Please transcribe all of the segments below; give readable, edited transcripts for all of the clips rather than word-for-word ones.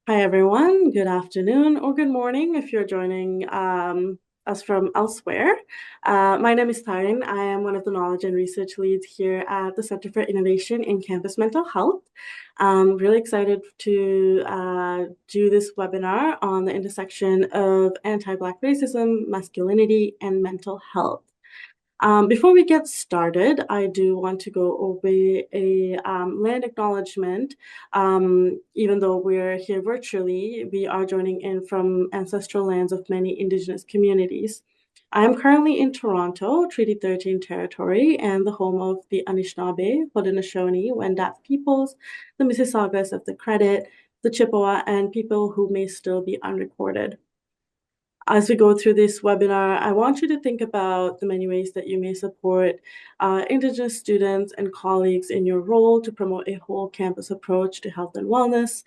Hi, everyone. Good afternoon or good morning if you're joining us from elsewhere. My name is Taryn. I am one of the knowledge and research leads here at the Center for Innovation in Campus Mental Health. I'm really excited to do this webinar on the intersection of anti-Black racism, masculinity, and mental health. Before we get started, I do want to go over a land acknowledgement. Even though we're here virtually, we are joining in from ancestral lands of many Indigenous communities. I am currently in Toronto, Treaty 13 territory, and the home of the Anishinaabe, Haudenosaunee, Wendat peoples, the Mississaugas of the Credit, the Chippewa, and people who may still be unrecorded. As we go through this webinar, I want you to think about the many ways that you may support Indigenous students and colleagues in your role to promote a whole campus approach to health and wellness.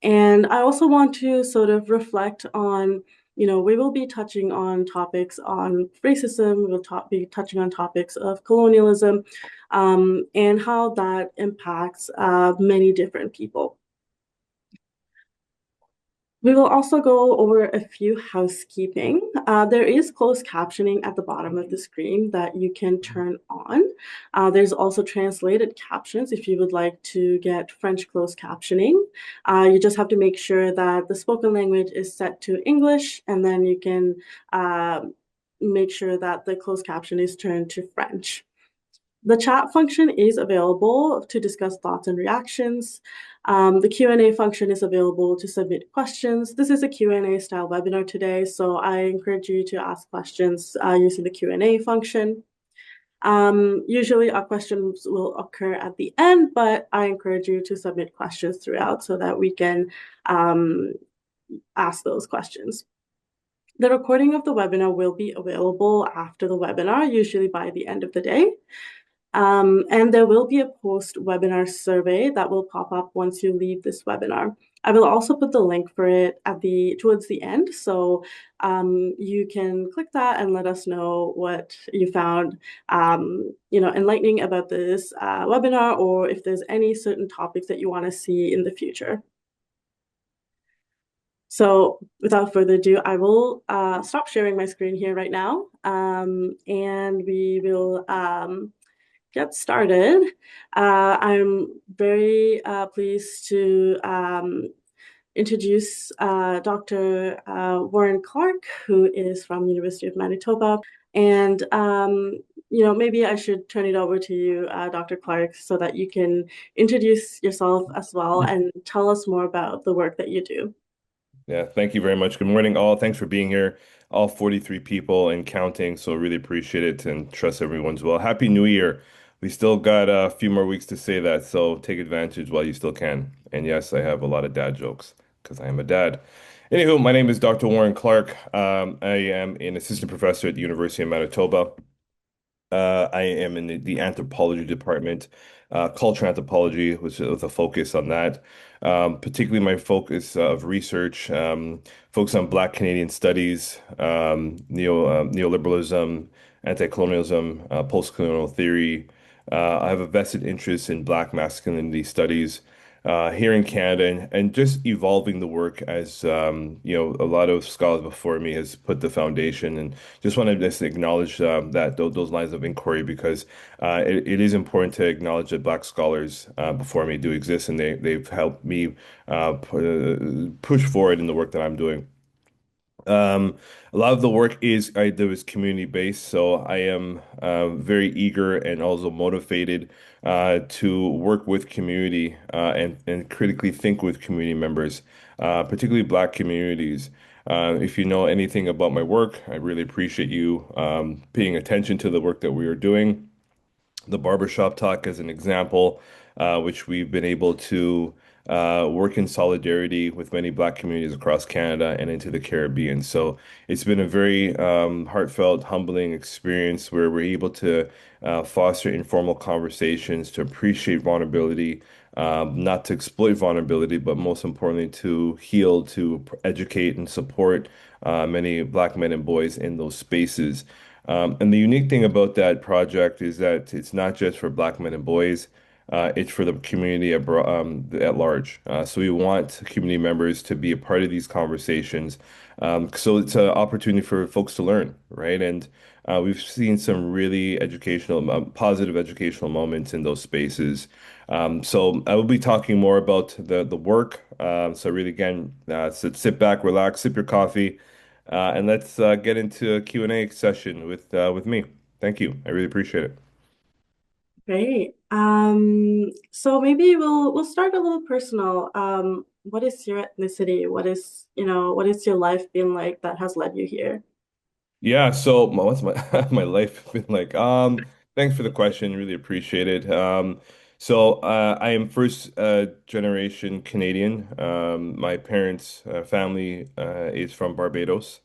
And I also want to sort of reflect on, we will be touching on topics on racism, be touching on topics of colonialism, and how that impacts many different people. We will also go over a few housekeeping. There is closed captioning at the bottom of the screen that you can turn on. There's also translated captions if you would like to get French closed captioning. You just have to make sure that the spoken language is set to English, and then you can make sure that the closed caption is turned to French. The chat function is available to discuss thoughts and reactions. The Q&A function is available to submit questions. This is a Q&A style webinar today, so I encourage you to ask questions using the Q&A function. Usually our questions will occur at the end, but I encourage you to submit questions throughout so that we can ask those questions. The recording of the webinar will be available after the webinar, usually by the end of the day. And there will be a post-webinar survey that will pop up once you leave this webinar. I will also put the link for it towards the end, so you can click that and let us know what you found, enlightening about this webinar, or if there's any certain topics that you want to see in the future. So without further ado, I will stop sharing my screen here right now, and we will get started. I'm very pleased to introduce Dr. Warren Clarke, who is from University of Manitoba. And maybe I should turn it over to you, Dr. Clarke, so that you can introduce yourself as well and tell us more about the work that you do. Yeah, thank you very much. Good morning, all. Thanks for being here, all 43 people and counting. So really appreciate it and trust everyone's well. Happy New Year. We still got a few more weeks to say that, so take advantage while you still can. And yes, I have a lot of dad jokes because I am a dad. Anywho, my name is Dr. Warren Clarke. I am an assistant professor at the University of Manitoba. I am in the anthropology department, cultural anthropology, which with a focus on that. Particularly my focus of research, focus on Black Canadian studies, neoliberalism, anti-colonialism, post-colonial theory. I have a vested interest in Black masculinity studies here in Canada and just evolving the work as a lot of scholars before me has put the foundation and just want to just acknowledge that those lines of inquiry because it is important to acknowledge that Black scholars before me do exist and they've helped me push forward in the work that I'm doing. A lot of the work I do is community based, so I am very eager and also motivated to work with community and critically think with community members, particularly Black communities. If you know anything about my work, I really appreciate you paying attention to the work that we are doing. The Barbershop Talk as an example, which we've been able to work in solidarity with many Black communities across Canada and into the Caribbean. So it's been a very heartfelt, humbling experience where we're able to foster informal conversations, to appreciate vulnerability, not to exploit vulnerability, but most importantly, to heal, to educate and support many Black men and boys in those spaces. And the unique thing about that project is that it's not just for Black men and boys. it's for the community at large. So we want community members to be a part of these conversations. So it's an opportunity for folks to learn, right? And we've seen some really positive educational moments in those spaces. So I will be talking more about the work. So really, again, sit back, relax, sip your coffee, and let's get into a Q&A session with me. Thank you. I really appreciate it. Great. So maybe we'll start a little personal. What is your ethnicity? What is your life been like that has led you here? Yeah, so what's my my life been like? Thanks for the question. Really appreciate it. I am first generation Canadian. My parents' family is from Barbados.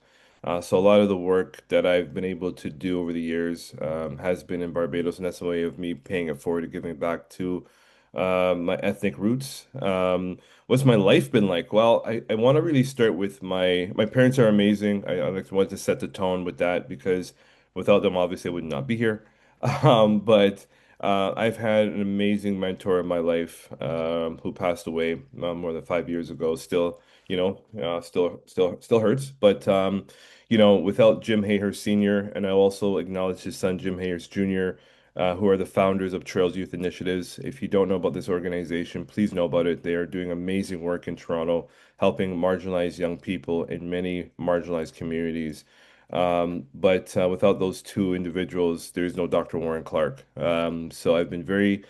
So a lot of the work that I've been able to do over the years has been in Barbados, and that's a way of me paying it forward and giving back to my ethnic roots. What's my life been like? Well, I want to really start with my parents are amazing. I like to want to set the tone with that because without them, obviously, I would not be here. But I've had an amazing mentor in my life who passed away more than 5 years ago. Still, still hurts. But without Jim Hayhurst Sr., and I also acknowledge his son, Jim Hayhurst Jr., who are the founders of Trails Youth Initiatives. If you don't know about this organization, please know about it. They are doing amazing work in Toronto, helping marginalized young people in many marginalized communities. But without those two individuals, there's no Dr. Warren Clarke. So I've been very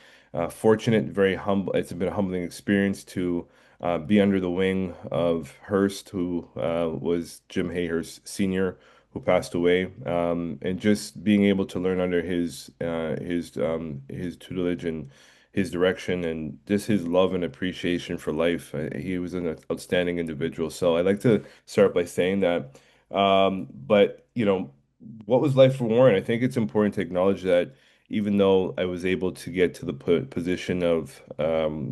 fortunate, very humble. It's been a humbling experience to be under the wing of Hearst, who was Jim Hayhurst Sr., who passed away, and just being able to learn under his tutelage and his direction, and just his love and appreciation for life. He was an outstanding individual. So I'd like to start by saying that. But what was life for Warren? I think it's important to acknowledge that even though I was able to get to the position of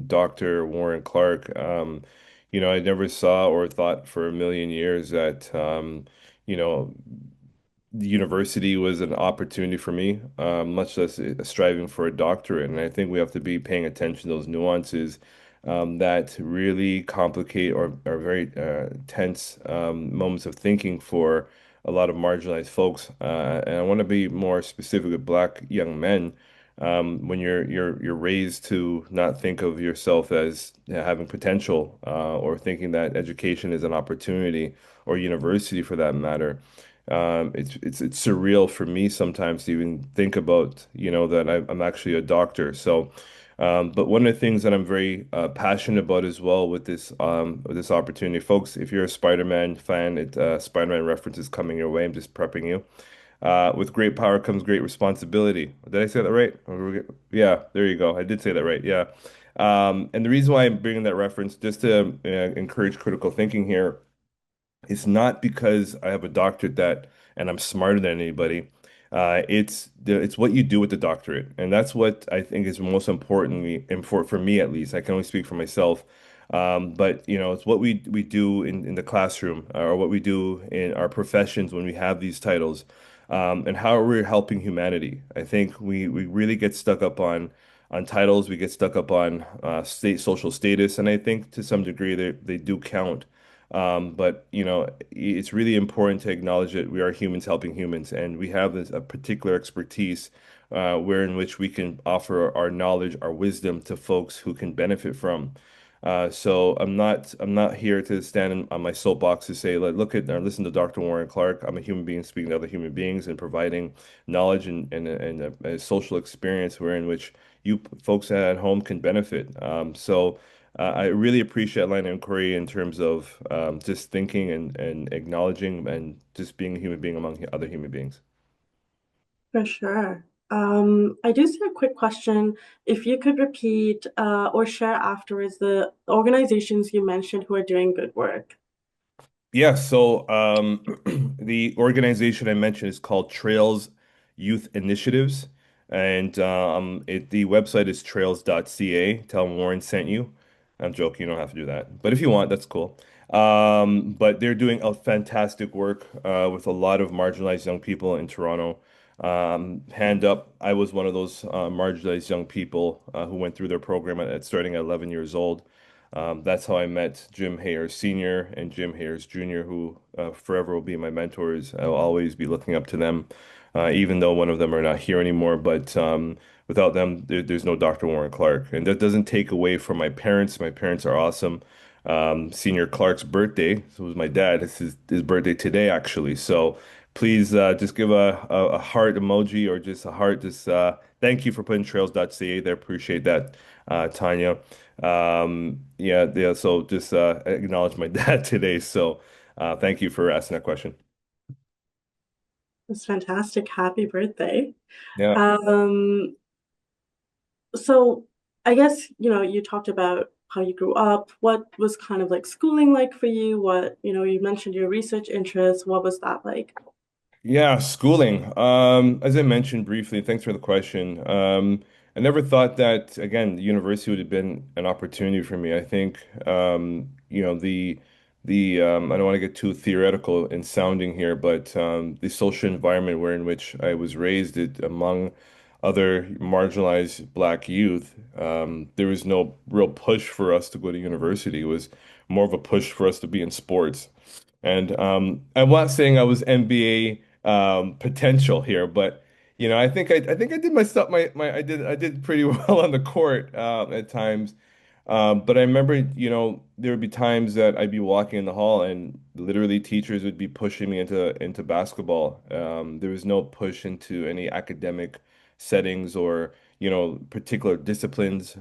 Dr. Warren Clarke, I never saw or thought for a million years that you know, the university was an opportunity for me, much less striving for a doctorate. And I think we have to be paying attention to those nuances that really complicate or are very tense moments of thinking for a lot of marginalized folks. And I want to be more specific with Black young men. When you're raised to not think of yourself as having potential or thinking that education is an opportunity or university for that matter. It's surreal for me sometimes to even think about, that I'm actually a doctor. So, but one of the things that I'm very passionate about as well with this opportunity, folks, if you're a Spider-Man fan, Spider-Man references coming your way. I'm just prepping you. With great power comes great responsibility. Did I say that right? Yeah, there you go. I did say that right. Yeah. And the reason why I'm bringing that reference just to encourage critical thinking here. It's not because I have a doctorate that and I'm smarter than anybody. It's what you do with the doctorate, and that's what I think is most importantly important for me at least. I can only speak for myself, but it's what we do in the classroom or what we do in our professions when we have these titles, and how we're helping humanity. I think we really get stuck up on titles. We get stuck up on social status, and I think to some degree they do count. But it's really important to acknowledge that we are humans helping humans, and we have a particular expertise where in which we can offer our knowledge, our wisdom to folks who can benefit from. So I'm not here to stand on my soapbox to say, like, look at or listen to Dr. Warren Clarke. I'm a human being speaking to other human beings and providing knowledge and a social experience where in which you folks at home can benefit. I really appreciate line of inquiry in terms of just thinking and acknowledging and just being a human being among other human beings. For sure. I do see a quick question. If you could repeat or share afterwards the organizations you mentioned who are doing good work. Yeah, so the organization I mentioned is called Trails Youth Initiatives, and the website is trails.ca. Tell them Warren sent you. I'm joking, you don't have to do that, but if you want, that's cool. But they're doing a fantastic work with a lot of marginalized young people in Toronto. Hand up, I was one of those marginalized young people who went through their program starting at 11 years old. That's how I met Jim Hayers Sr. and Jim Hayers Jr., who forever will be my mentors. I'll always be looking up to them, even though one of them are not here anymore. But without them, there's no Dr. Warren Clarke. And that doesn't take away from my parents. My parents are awesome. Senior Clarke's birthday, so it was my dad. It's his birthday today, actually. So please just give a heart emoji or just a heart. Just thank you for putting trails.ca there. Appreciate that, Tanya. Yeah, yeah. So just acknowledge my dad today. So thank you for asking that question. That's fantastic. Happy birthday. Yeah. Um, so I guess, you talked about how you grew up. What was kind of like schooling like for you? You mentioned your research interests. What was that like? Yeah, schooling. As I mentioned briefly, thanks for the question. I never thought that, again, the university would have been an opportunity for me. I think, I don't want to get too theoretical in sounding here, but the social environment where in which I was raised, among other marginalized Black youth, there was no real push for us to go to university. It was more of a push for us to be in sports. And I'm not saying I was NBA potential here, but I think I did my stuff. I did pretty well on the court at times. But I remember, there would be times that I'd be walking in the hall and literally teachers would be pushing me into basketball. There was no push into any academic settings or, particular disciplines.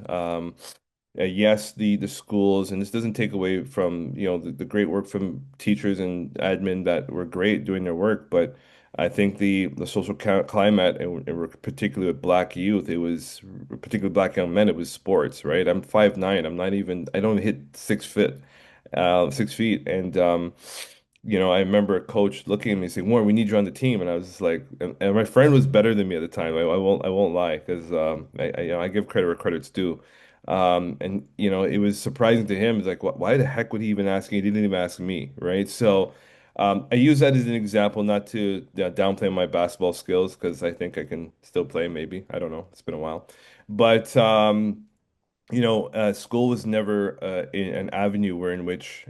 Yes, the schools, and this doesn't take away from, the great work from teachers and admin that were great doing their work, but I think the social climate, and particularly with Black youth, it was particularly Black young men, it was sports, right? I'm 5'9". I don't hit 6 feet, 6 feet, and I remember a coach looking at me saying, "Warren, we need you on the team," and I was just like, and my friend was better than me at the time. I won't lie because I give credit where credit's due. And it was surprising to him. It's like, why the heck would he even ask me? He didn't even ask me, right? So I use that as an example, not to downplay my basketball skills, because I think I can still play, maybe. I don't know. It's been a while. But school was never an avenue where in which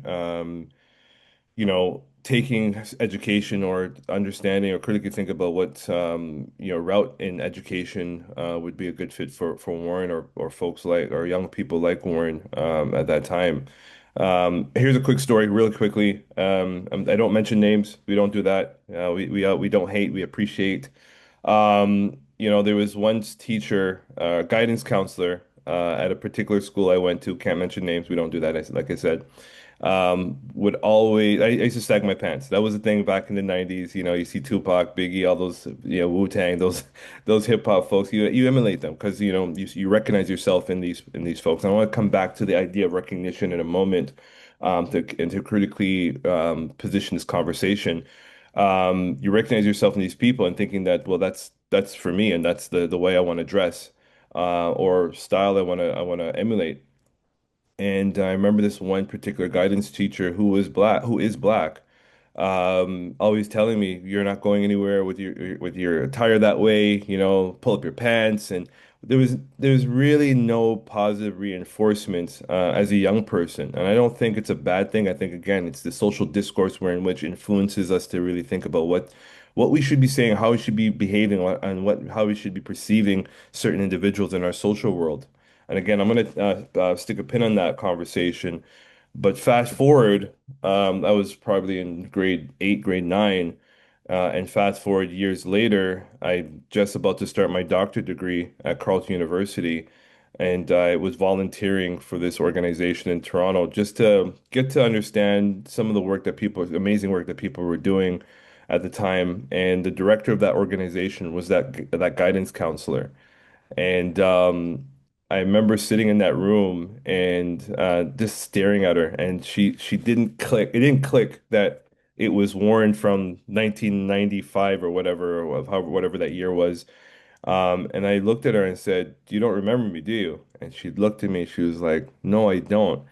taking education or understanding or critically think about what route in education would be a good fit for Warren, or folks like, or young people like Warren at that time. Here's a quick story, really quickly. I don't mention names. We don't do that. We don't hate. We appreciate. There was one teacher, guidance counselor at a particular school I went to. Can't mention names. We don't do that. Like I said, would always, I used to sag my pants. That was the thing back in the 90s. You see Tupac, Biggie, all those, Wu-Tang, those hip hop folks. You emulate them because you recognize yourself in these folks. And I want to come back to the idea of recognition in a moment, to critically position this conversation. You recognize yourself in these people and thinking that, well, that's for me, and that's the way I want to dress, or style I want to emulate. And I remember this one particular guidance teacher who is black, always telling me, "You're not going anywhere with your attire that way. Pull up your pants." And there was really no positive reinforcement as a young person, and I don't think it's a bad thing. I think, again, it's the social discourse where in which influences us to really think about what we should be saying, how we should be behaving, and how we should be perceiving certain individuals in our social world. And again, I'm going to stick a pin on that conversation. But fast forward, I was probably in grade 8, grade 9. And fast forward years later, I'm just about to start my doctorate degree at Carleton University. And I was volunteering for this organization in Toronto just to get to understand some of the amazing work that people were doing at the time. And the director of that organization was that guidance counselor. And I remember sitting in that room and just staring at her, and she didn't click. It didn't click that it was Warren from 1995 or whatever, or whatever that year was. And I looked at her and said, "You don't remember me, do you?" And she looked at me. She was like, "No, I don't."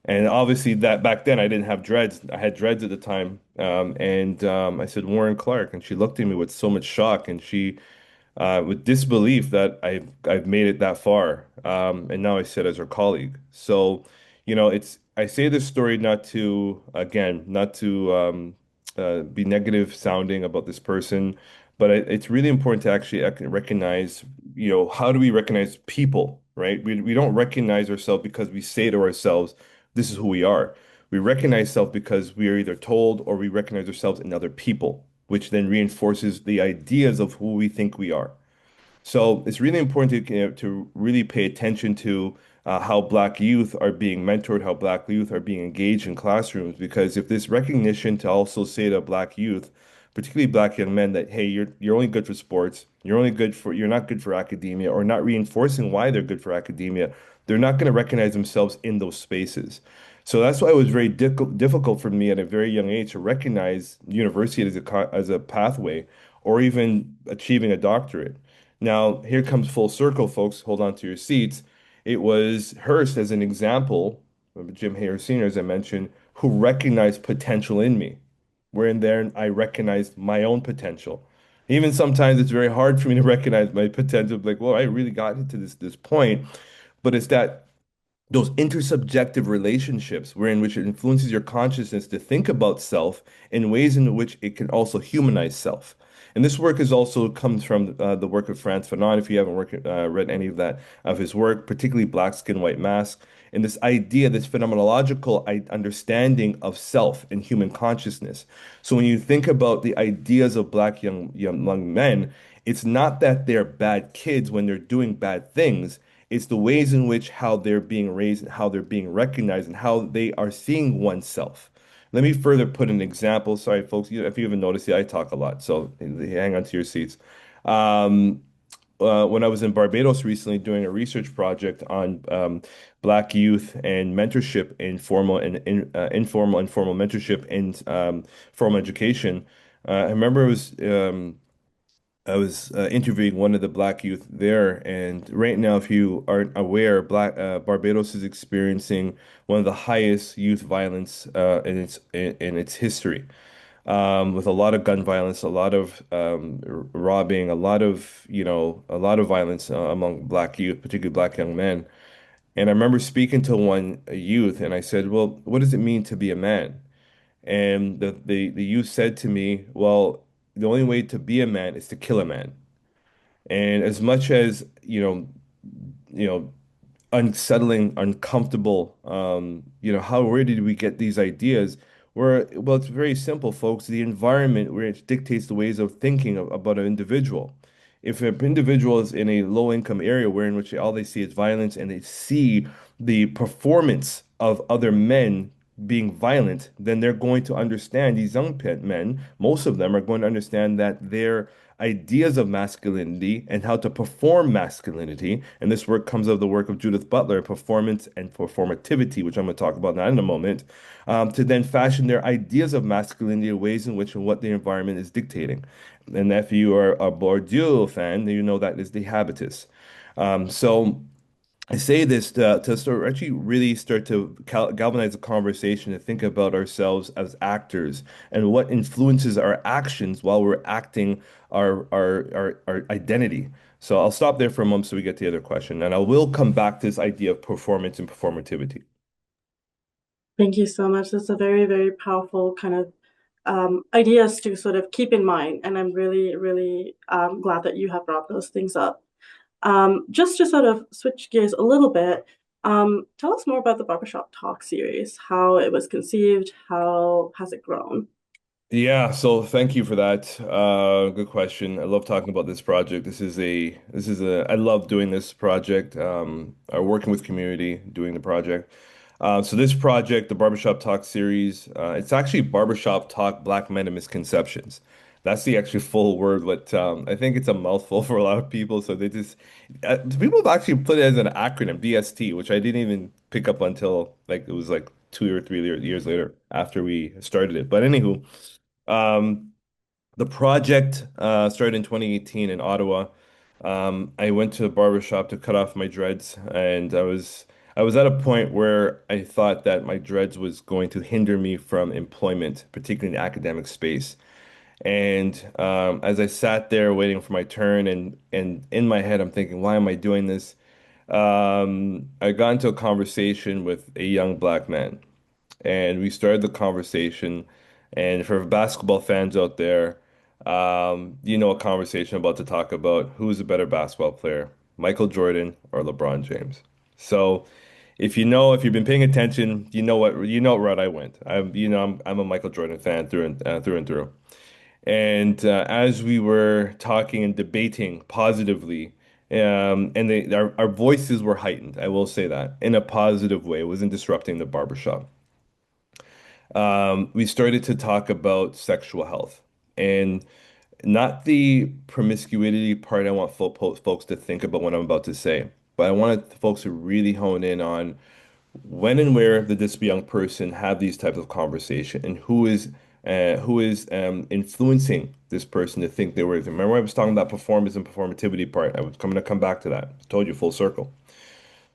And obviously that back then I didn't have dreads. I had dreads at the time. And I said, Warren Clarke. And she looked at me with so much shock and she with disbelief that I've made it that far. And now I sit as her colleague. So, it's I say this story not to again, not to be negative sounding about this person, but it's really important to actually recognize, how do we recognize people, right? We don't recognize ourselves because we say to ourselves, this is who we are. We recognize self because we are either told or we recognize ourselves in other people, which then reinforces the ideas of who we think we are. So it's really important to really pay attention to how Black youth are being mentored, how Black youth are being engaged in classrooms. Because if this recognition to also say to Black youth, particularly Black young men, that hey, you're only good for sports, you're not good for academia, or not reinforcing why they're good for academia, they're not going to recognize themselves in those spaces. So that's why it was very difficult for me at a very young age to recognize university as as a pathway or even achieving a doctorate. Now, here comes full circle, folks. Hold on to your seats. It was Hearst as an example, Jim Hayer Sr., as I mentioned, who recognized potential in me, wherein there I recognized my own potential. Even sometimes it's very hard for me to recognize my potential. Like, well, I really got to this point, but it's that those intersubjective relationships wherein which it influences your consciousness to think about self in ways in which it can also humanize self. And this work is also comes from the work of Frantz Fanon. If you haven't read any of that of his work, particularly Black Skin, White Mask, and this idea, this phenomenological understanding of self and human consciousness. So when you think about the ideas of Black young men, it's not that they're bad kids when they're doing bad things. It's the ways in which how they're being raised and how they're being recognized and how they are seeing oneself. Let me further put an example. Sorry, folks, if you haven't noticed, I talk a lot, so hang on to your seats. Um, when I was in Barbados recently doing a research project on Black youth and mentorship in formal and informal and formal mentorship in formal education, I remember I was interviewing one of the Black youth there, and right now, if you aren't aware, Black Barbados is experiencing one of the highest youth violence in its history, with a lot of gun violence, a lot of robbing, a lot of violence among Black youth, particularly Black young men. And I remember speaking to one youth, and I said, "Well, what does it mean to be a man?" And the youth said to me, "Well, the only way to be a man is to kill a man." And as much as, you know, unsettling, uncomfortable, where did we get these ideas? Well, it's very simple, folks. The environment where it dictates the ways of thinking about an individual. If an individual is in a low income area where in which all they see is violence and they see the performance of other men being violent, then they're going to understand these men, most of them are going to understand that their ideas of masculinity and how to perform masculinity. And this work comes out of the work of Judith Butler, performance and performativity, which I'm going to talk about now in a moment, to then fashion their ideas of masculinity in ways in which and what the environment is dictating. And if you are a Bourdieu fan, you know that is the habitus. So I say this to start actually really start to galvanize the conversation to think about ourselves as actors and what influences our actions while we're acting our identity. So I'll stop there for a moment so we get to the other question, and I will come back to this idea of performance and performativity. Thank you so much. That's a very, very powerful kind of ideas to sort of keep in mind. And I'm really, really glad that you have brought those things up. Just to sort of switch gears a little bit, tell us more about the Barbershop Talk series, how it was conceived, how has it grown? Yeah, so thank you for that. Good question. I love talking about this project. I love doing this project. Working with community, doing the project. So this project, the Barbershop Talk series, it's actually Barbershop Talk Black Men and Misconceptions. That's the actual full word, but I think it's a mouthful for a lot of people. So people have actually put it as an acronym, BST, which I didn't even pick up until like it was like 2 or 3 years later after we started it. But anywho. Um, the project started in 2018 in Ottawa. I went to a barber shop to cut off my dreads, and I was at a point where I thought that my dreads was going to hinder me from employment, particularly in the academic space. And as I sat there waiting for my turn, and in my head, I'm thinking, why am I doing this? I got into a conversation with a young black man, and we started the conversation. And for basketball fans out there, you know a conversation I'm about to talk about who's a better basketball player, Michael Jordan or LeBron James. So, if you've been paying attention, you know what route I went. I'm a Michael Jordan fan through and through. And as we were talking and debating positively, our voices were heightened, I will say that, in a positive way. It wasn't disrupting the barbershop. We started to talk about sexual health and not the promiscuity part I want folks to think about what I'm about to say, but I wanted folks to really hone in on when and where did this young person have these types of conversation, and who is influencing this person to think they were. Remember, I was talking about performance and performativity part. I was coming to come back to that. I told you full circle.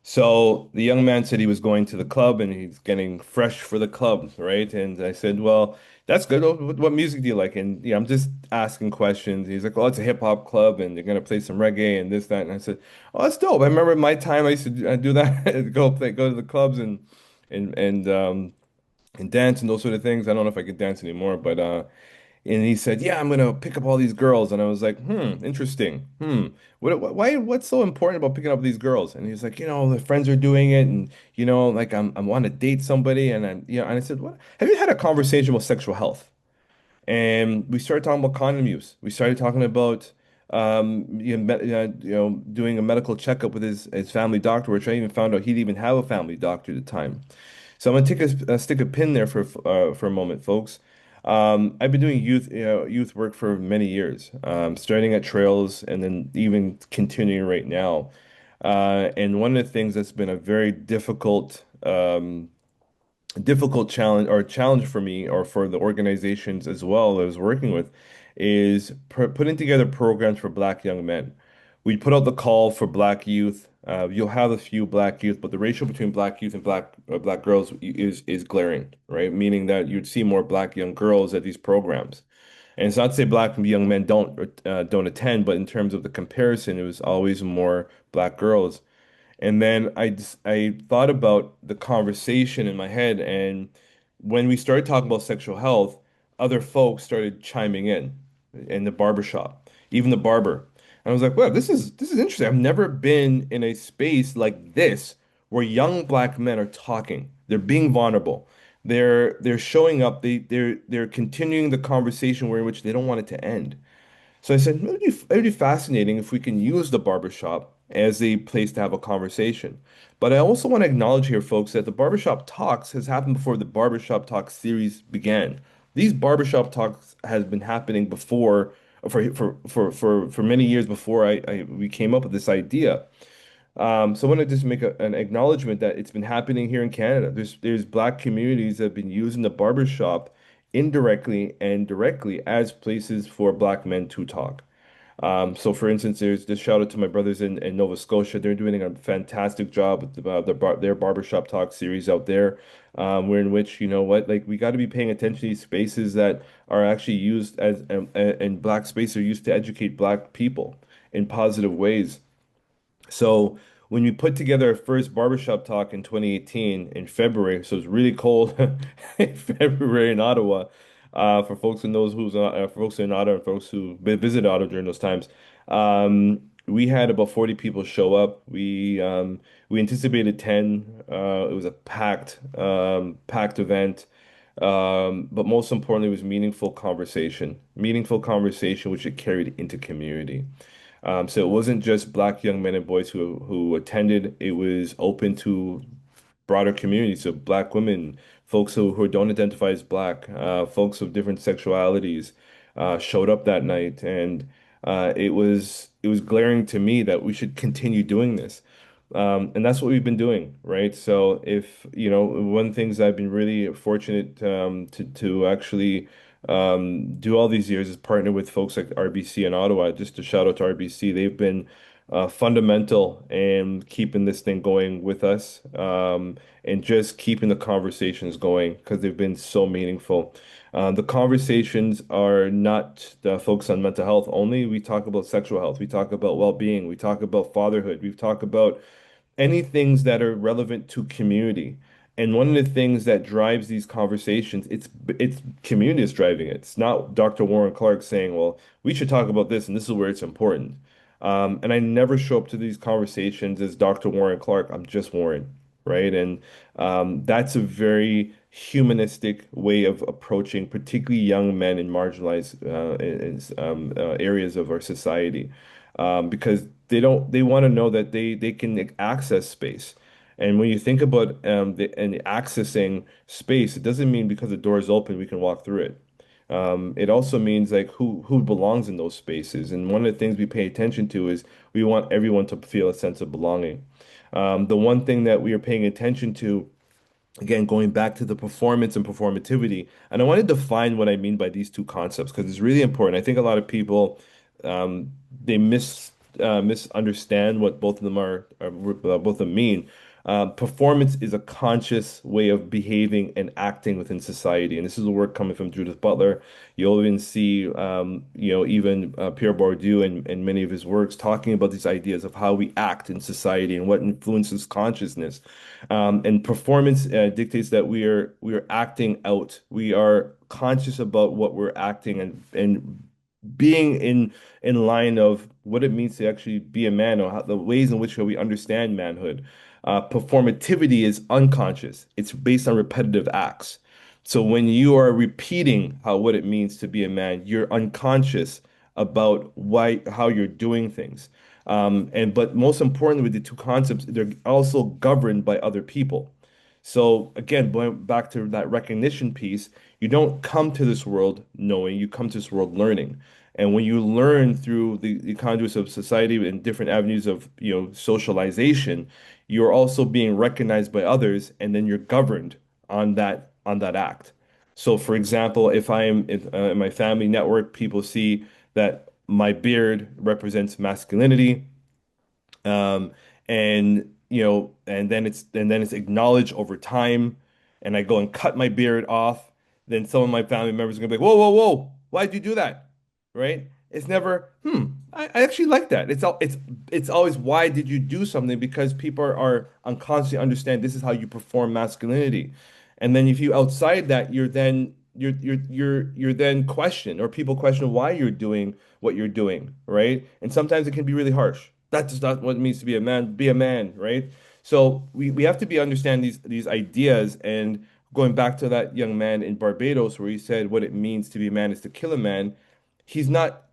So the young man said he was going to the club and he's getting fresh for the club, right? And I said, well, that's good. What music do you like? And yeah, I'm just asking questions. He's like, well, it's a hip hop club and they're gonna play some reggae and this, that. And I said, oh, that's dope. I remember in my time I used to do that, go to the clubs and and um and dance and those sort of things. I don't know if I could dance anymore, but and he said, "Yeah, I'm gonna pick up all these girls." And I was like, interesting. Why, what's so important about picking up these girls?" And he's like, the friends are doing it, and like I want to date somebody, and and I said, "What? Have you had a conversation about sexual health?" And we started talking about condom use. We started talking about doing a medical checkup with his family doctor, which I even found out he'd even have a family doctor at the time. So I'm gonna stick a pin there for a moment, folks. I've been doing youth work for many years, starting at Trails and then even continuing right now. And one of the things that's been a very difficult challenge for me or for the organizations as well that I was working with is putting together programs for Black young men. We put out the call for Black youth. You'll have a few Black youth, but the ratio between Black youth and Black girls is glaring, right? Meaning that you'd see more Black young girls at these programs. And it's not to say Black young men don't attend, but in terms of the comparison, it was always more Black girls. And then I thought about the conversation in my head, and when we started talking about sexual health, other folks started chiming in the barbershop, even the barber. And I was like, "Well, this is interesting. I've never been in a space like this where young Black men are talking. They're being vulnerable. They're showing up. They're continuing the conversation where in which they don't want it to end." So I said, it would be fascinating if we can use the barbershop as a place to have a conversation. But I also want to acknowledge here, folks, that the Barbershop Talks has happened before the Barbershop Talk series began. These Barbershop Talks has been happening before, for many years before we came up with this idea. So I want to just make an acknowledgement that it's been happening here in Canada. There's Black communities that have been using the barbershop indirectly and directly as places for Black men to talk. So for instance, there's this shout out to my brothers in Nova Scotia. They're doing a fantastic job with their Barbershop Talk series out there, where in which, you know what, like we got to be paying attention to these spaces that are actually used as, and Black spaces are used to educate Black people in positive ways. So when we put together our first barbershop talk in 2018 in February, so it's really cold in February in Ottawa. For folks who knows for folks in Ottawa and folks who visit Ottawa during those times, we had about 40 people show up. We anticipated 10. It was a packed event. But most importantly, it was meaningful conversation which it carried into community. So it wasn't just Black young men and boys who attended. It was open to broader communities, so Black women, folks who don't identify as Black, folks of different sexualities, showed up that night, and it was glaring to me that we should continue doing this. And that's what we've been doing, right? So if, one of the things I've been really fortunate to actually do all these years is partner with folks like RBC in Ottawa. Just to shout out to RBC, they've been fundamental in keeping this thing going with us, and just keeping the conversations going because they've been so meaningful. The conversations are not focused on mental health only. We talk about sexual health, we talk about well-being, we talk about fatherhood, we talk about any things that are relevant to community. And one of the things that drives these conversations, it's community is driving it. It's not Dr. Warren Clarke saying, "Well, we should talk about this, and this is where it's important." And I never show up to these conversations as Dr. Warren Clarke. I'm just Warren, right? And that's a very humanistic way of approaching, particularly young men in marginalized areas of our society, because they want to know that they can access space. And when you think about and accessing space, it doesn't mean because the door is open we can walk through it. It also means like who belongs in those spaces. And one of the things we pay attention to is we want everyone to feel a sense of belonging. The one thing that we are paying attention to, again, going back to the performance and performativity, and I want to define what I mean by these two concepts because it's really important. I think a lot of people they misunderstand what both of them both of them mean. Performance is a conscious way of behaving and acting within society, and this is the work coming from Judith Butler. You'll even see, even Pierre Bourdieu and many of his works talking about these ideas of how we act in society and what influences consciousness. And performance dictates that we are acting out. We are conscious about what we're acting and being in line of what it means to actually be a man or how, the ways in which we understand manhood. Performativity is unconscious. It's based on repetitive acts. So when you are repeating what it means to be a man, you're unconscious about how you're doing things. But most importantly, with the two concepts, they're also governed by other people. So again, going back to that recognition piece, you don't come to this world knowing, you come to this world learning. And when you learn through the conduits of society and different avenues of, socialization, you're also being recognized by others, and then you're governed on that act. So, for example, if I am in my family network, people see that my beard represents masculinity, um, and then it's acknowledged over time, and I go and cut my beard off. Then some of my family members are gonna be like, "Whoa, whoa, whoa! Why'd you do that?" Right? It's never, I actually like that. It's always why did you do something? Because people are unconsciously understand this is how you perform masculinity. And then if you outside that, you're then questioned, or people question why you're doing what you're doing, right? And sometimes it can be really harsh. That's not what it means to be a man. Be a man, right? So we have to be understand these ideas. And going back to that young man in Barbados where he said what it means to be a man is to kill a man, he's not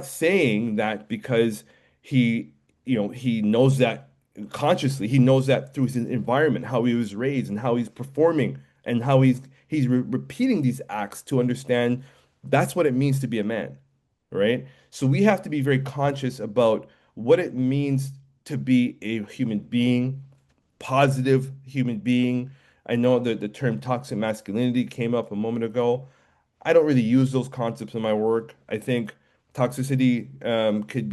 saying that because he knows that consciously. He knows that through his environment, how he was raised and how he's performing and how he's repeating these acts to understand that's what it means to be a man, right? So we have to be very conscious about what it means to be a human being, positive human being. I know that the term toxic masculinity came up a moment ago. I don't really use those concepts in my work. I think toxicity it could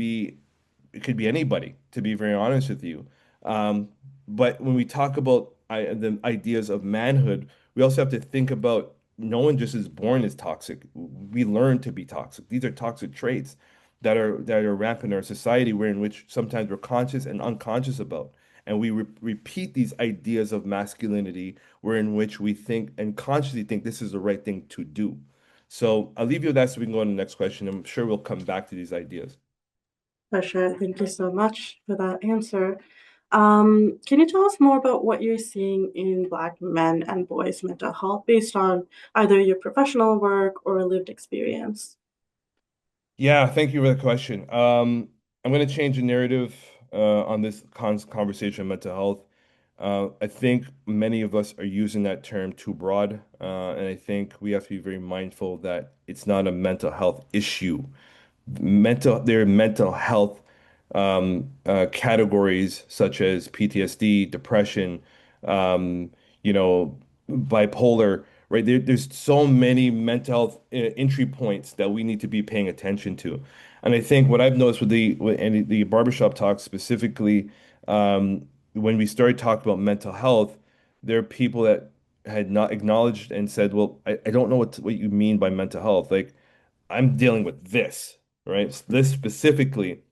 be anybody, to be very honest with you. Um, but when we talk about the ideas of manhood, we also have to think about no one just is born as toxic. We learn to be toxic. These are toxic traits that are rampant in our society, where in which sometimes we're conscious and unconscious about. And we repeat these ideas of masculinity, where in which we think and consciously think this is the right thing to do. So I'll leave you with that so we can go on to the next question. I'm sure we'll come back to these ideas. For sure. Thank you so much for that answer. Can you tell us more about what you're seeing in Black men and boys' mental health based on either your professional work or lived experience? Yeah, thank you for the question. I'm going to change the narrative on this conversation on mental health. I think many of us are using that term too broad, and I think we have to be very mindful that it's not a mental health issue. There are mental health categories such as PTSD, depression, um, you know, bipolar, right? There's so many mental health entry points that we need to be paying attention to. And I think what I've noticed and the barbershop talk specifically, when we started talking about mental health, there are people that had not acknowledged and said, well, I don't know what you mean by mental health. Like, I'm dealing with this, right? This specifically,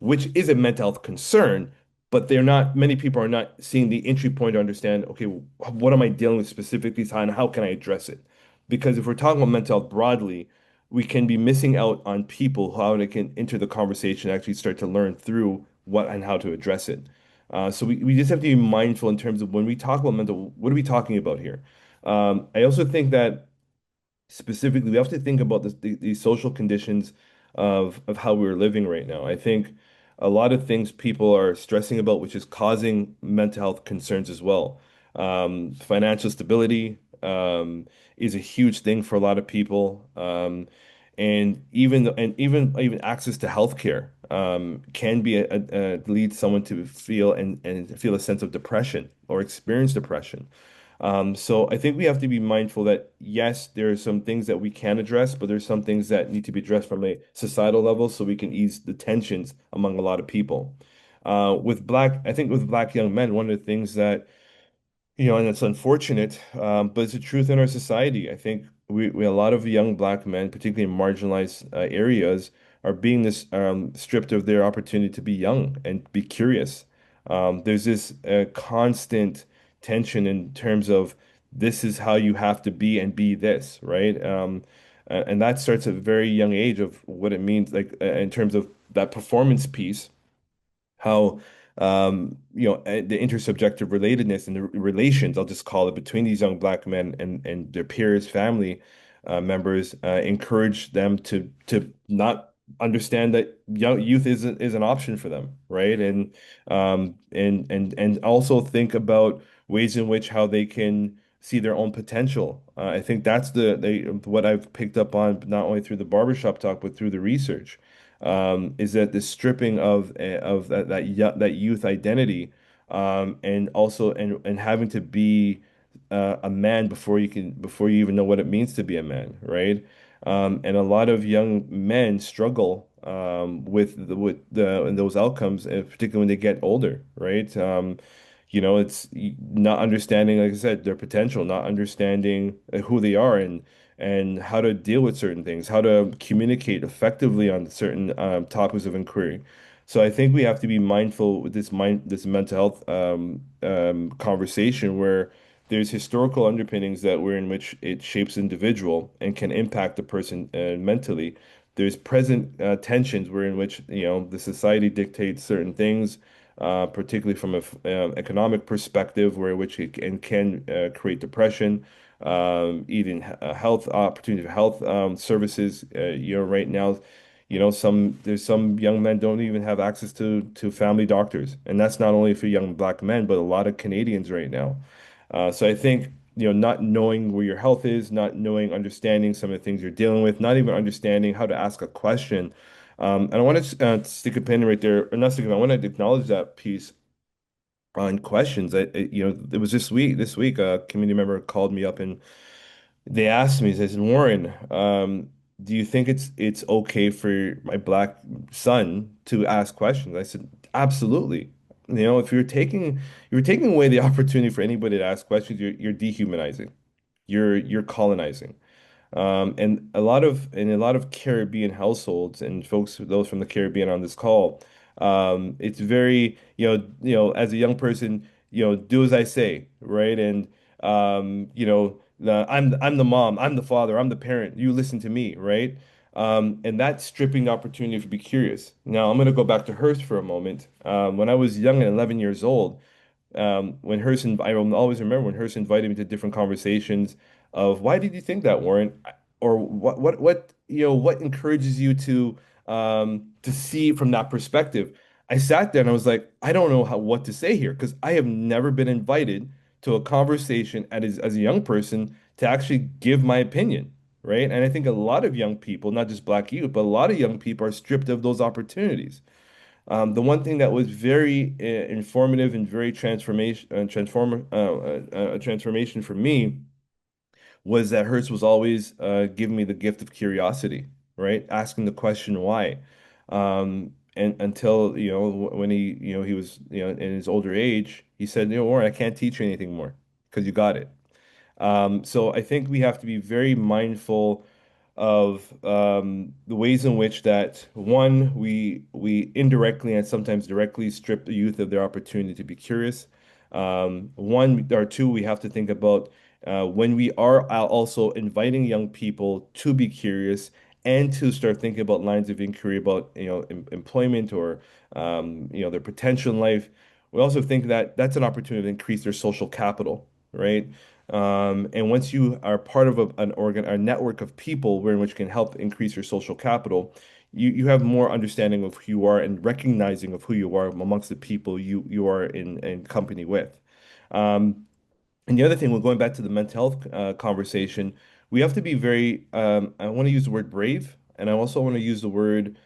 which is a mental health concern, but many people are not seeing the entry point to understand, okay, what am I dealing with specifically, and how can I address it? Because if we're talking about mental health broadly, we can be missing out on people, how they can enter the conversation, actually start to learn through what and how to address it. So we just have to be mindful in terms of when we talk about mental, what are we talking about here? I also think that specifically, we have to think about the social conditions of how we're living right now. I think a lot of things people are stressing about, which is causing mental health concerns as well. Financial stability is a huge thing for a lot of people, and even access to healthcare can be lead someone to feel and feel a sense of depression or experience depression. So I think we have to be mindful that yes, there are some things that we can address, but there's some things that need to be addressed from a societal level so we can ease the tensions among a lot of people. I think with black young men, one of the things that and it's unfortunate, but it's a truth in our society. I think we a lot of young black men, particularly in marginalized areas, are being stripped of their opportunity to be young and be curious. There's this constant tension in terms of this is how you have to be and be this, right? And that starts at a very young age of what it means, like in terms of that performance piece how the intersubjective relatedness and the relations, I'll just call it, between these young black men and their peers, family members, encourage them to not understand that young youth is an option for them, right? And also think about ways in which how they can see their own potential. I think that's what I've picked up on not only through the barbershop talk but through the research is that the stripping of that youth identity, and also and having to be a man before you even know what it means to be a man, right? And a lot of young men struggle with those outcomes, particularly when they get older, right? It's not understanding, like I said, their potential, not understanding who they are and how to deal with certain things, how to communicate effectively on certain topics of inquiry. So I think we have to be mindful with this mental health conversation where there's historical underpinnings that were in which it shapes individual and can impact the person mentally. There's present tensions where in which the society dictates certain things, particularly from an economic perspective, where which it can create depression even health opportunity for health services. Right now, there's some young men don't even have access to family doctors, and that's not only for young black men, but a lot of Canadians right now. So I think not knowing where your health is, not knowing, understanding some of the things you're dealing with, not even understanding how to ask a question. And I want to stick a pin right there, or not stick a pin. I want to acknowledge that piece on questions. It was this week, a community member called me up and they asked me, they said, Warren, do you think it's okay for my black son to ask questions? I said, absolutely. If you're taking away the opportunity for anybody to ask questions, you're dehumanizing. You're colonizing. And a lot of Caribbean households and those from the Caribbean on this call, it's very, as a young person, do as I say, right? And I'm the mom, I'm the father, I'm the parent. You listen to me, right? And that's stripping the opportunity to be curious. Now I'm going to go back to Hearst for a moment. When I was young and 11 years old, I will always remember when Hearst invited me to different conversations of why did you think that, Warren? Or what encourages you to see from that perspective? I sat there and I was like, I don't know what to say here because I have never been invited to a conversation as a young person to actually give my opinion, right? And I think a lot of young people, not just black youth, but a lot of young people are stripped of those opportunities. The one thing that was very informative and very transformation for me was that Hertz was always giving me the gift of curiosity, right? Asking the question why. And until, when he was, in his older age, he said, Warren, I can't teach you anything more because you got it. So I think we have to be very mindful of the ways in which that one we indirectly and sometimes directly strip the youth of their opportunity to be curious. One or two, we have to think about when we are also inviting young people to be curious and to start thinking about lines of inquiry about employment or their potential in life. We also think that that's an opportunity to increase their social capital, right? And once you are part of a network of people where in which can help increase your social capital, you have more understanding of who you are and recognizing of who you are amongst the people you are in company with. Um, and the other thing, we're going back to the mental health conversation, we have to be very, I want to use the word brave, and I also want to use the word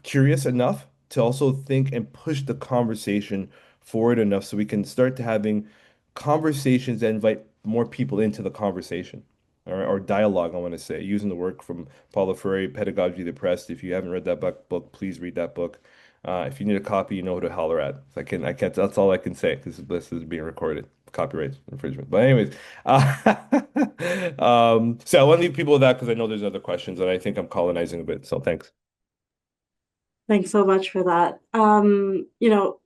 curious enough to also think and push the conversation forward enough so we can start to having conversations that invite more people into the conversation. Or dialogue, I want to say, using the work from Paulo Freire, Pedagogy of the Oppressed. If you haven't read that book, please read that book. If you need a copy, you know who to holler at. I can't, that's all I can say because this is being recorded. Copyright infringement. But anyways, so I want to leave people with that because I know there's other questions and I think I'm colonizing a bit. So thanks. Thanks so much for that.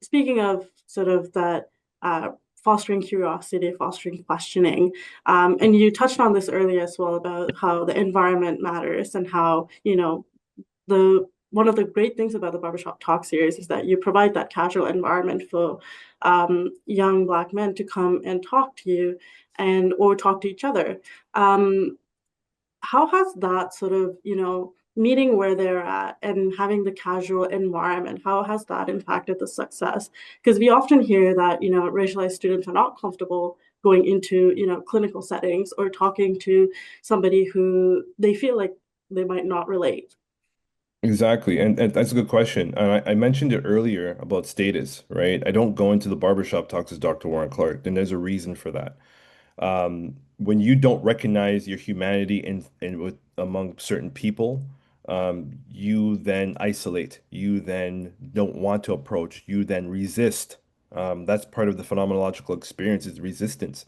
Speaking of sort of that uh, fostering curiosity, fostering questioning, and you touched on this earlier as well about how the environment matters and how, the one of the great things about the Barbershop Talk series is that you provide that casual environment for young Black men to come and talk to you and or talk to each other. Um, how has that sort of, meeting where they're at and having the casual environment, how has that impacted the success? Because we often hear that, racialized students are not comfortable going into, clinical settings or talking to somebody who they feel like they might not relate. Exactly. And that's a good question. And I mentioned it earlier about status, right? I don't go into the barbershop talks as Dr. Warren Clarke, and there's a reason for that. When you don't recognize your humanity in with among certain people, you then isolate. You then don't want to approach. You then resist. That's part of the phenomenological experience is resistance.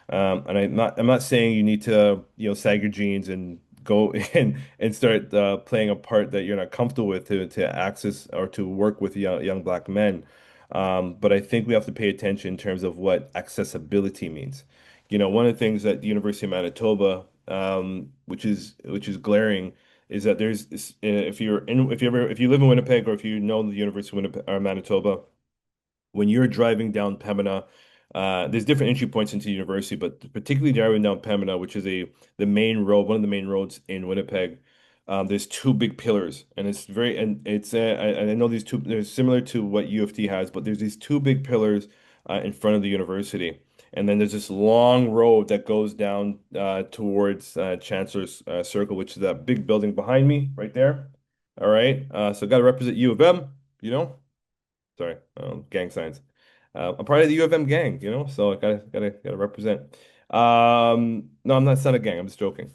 And I'm not saying you need to, sag your jeans and go and start playing a part that you're not comfortable with to access or to work with young Black men. But I think we have to pay attention in terms of what accessibility means. One of the things at the University of Manitoba, which is glaring, is that if you live in Winnipeg or if you know the University of Winnipeg or Manitoba, when you're driving down Pembina, there's different entry points into the university, but particularly driving down Pembina, which is the main road, one of the main roads in Winnipeg. There's two big pillars, and it's I know these two they're similar to what U of T has, but there's these two big pillars in front of the university, and then there's this long road that goes down towards Chancellor's Circle, which is that big building behind me right there. All right, so got to represent U of M, you know. Sorry, gang signs. I'm part of the U of M gang, so I gotta represent. No, I'm not son of gang. I'm just joking.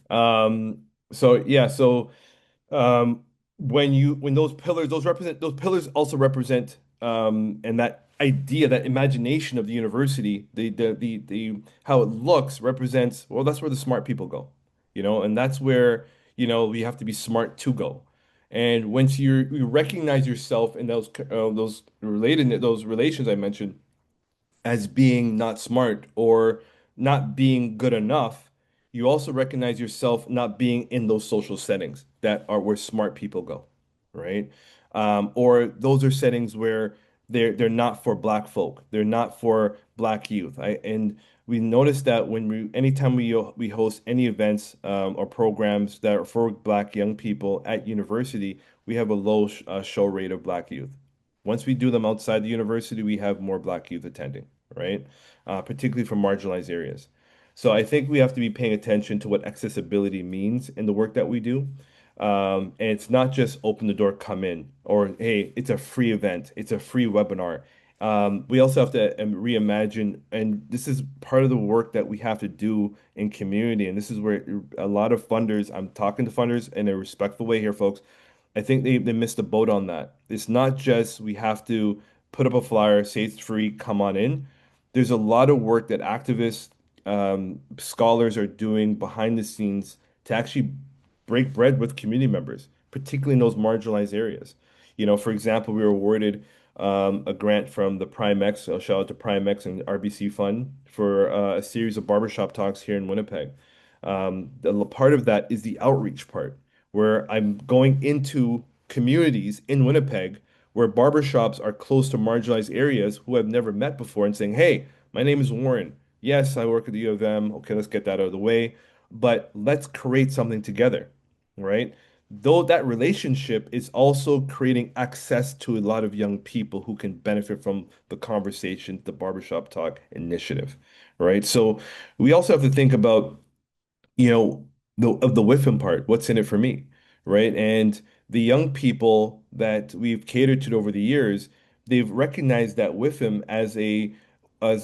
So yeah, so um, when those pillars also represent and that idea, that imagination of the university, the how it looks represents, well, that's where the smart people go, and that's where you have to be smart to go. And once you recognize yourself in those relations I mentioned as being not smart or not being good enough, you also recognize yourself not being in those social settings that are where smart people go, right? Or those are settings where they're not for Black folk, they're not for Black youth. And we notice that anytime we host any events or programs that are for Black young people at university, we have a low show rate of Black youth. Once we do them outside the university, we have more Black youth attending, right? Particularly from marginalized areas. So I think we have to be paying attention to what accessibility means in the work that we do. And it's not just open the door, come in, or hey, it's a free event, it's a free webinar. We also have to reimagine, and this is part of the work that we have to do in community. And this is where a lot of funders, I'm talking to funders in a respectful way here, folks. I think they missed the boat on that. It's not just we have to put up a flyer, say it's free, come on in. There's a lot of work that activists, scholars are doing behind the scenes to actually break bread with community members, particularly in those marginalized areas. For example, we were awarded a grant from the Prime so shout out to Prime and RBC Fund for a series of barbershop talks here in Winnipeg. The part of that is the outreach part, where I'm going into communities in Winnipeg where barbershops are close to marginalized areas who I've never met before and saying, hey, my name is Warren. Yes, I work at the U of M. Okay, let's get that out of the way, but let's create something together, right? Though that relationship is also creating access to a lot of young people who can benefit from the conversation, the Barbershop Talk initiative, right? So we also have to think about you know, the whiffing part, what's in it for me, right? And the young people that we've catered to over the years, they've recognized that whiffing as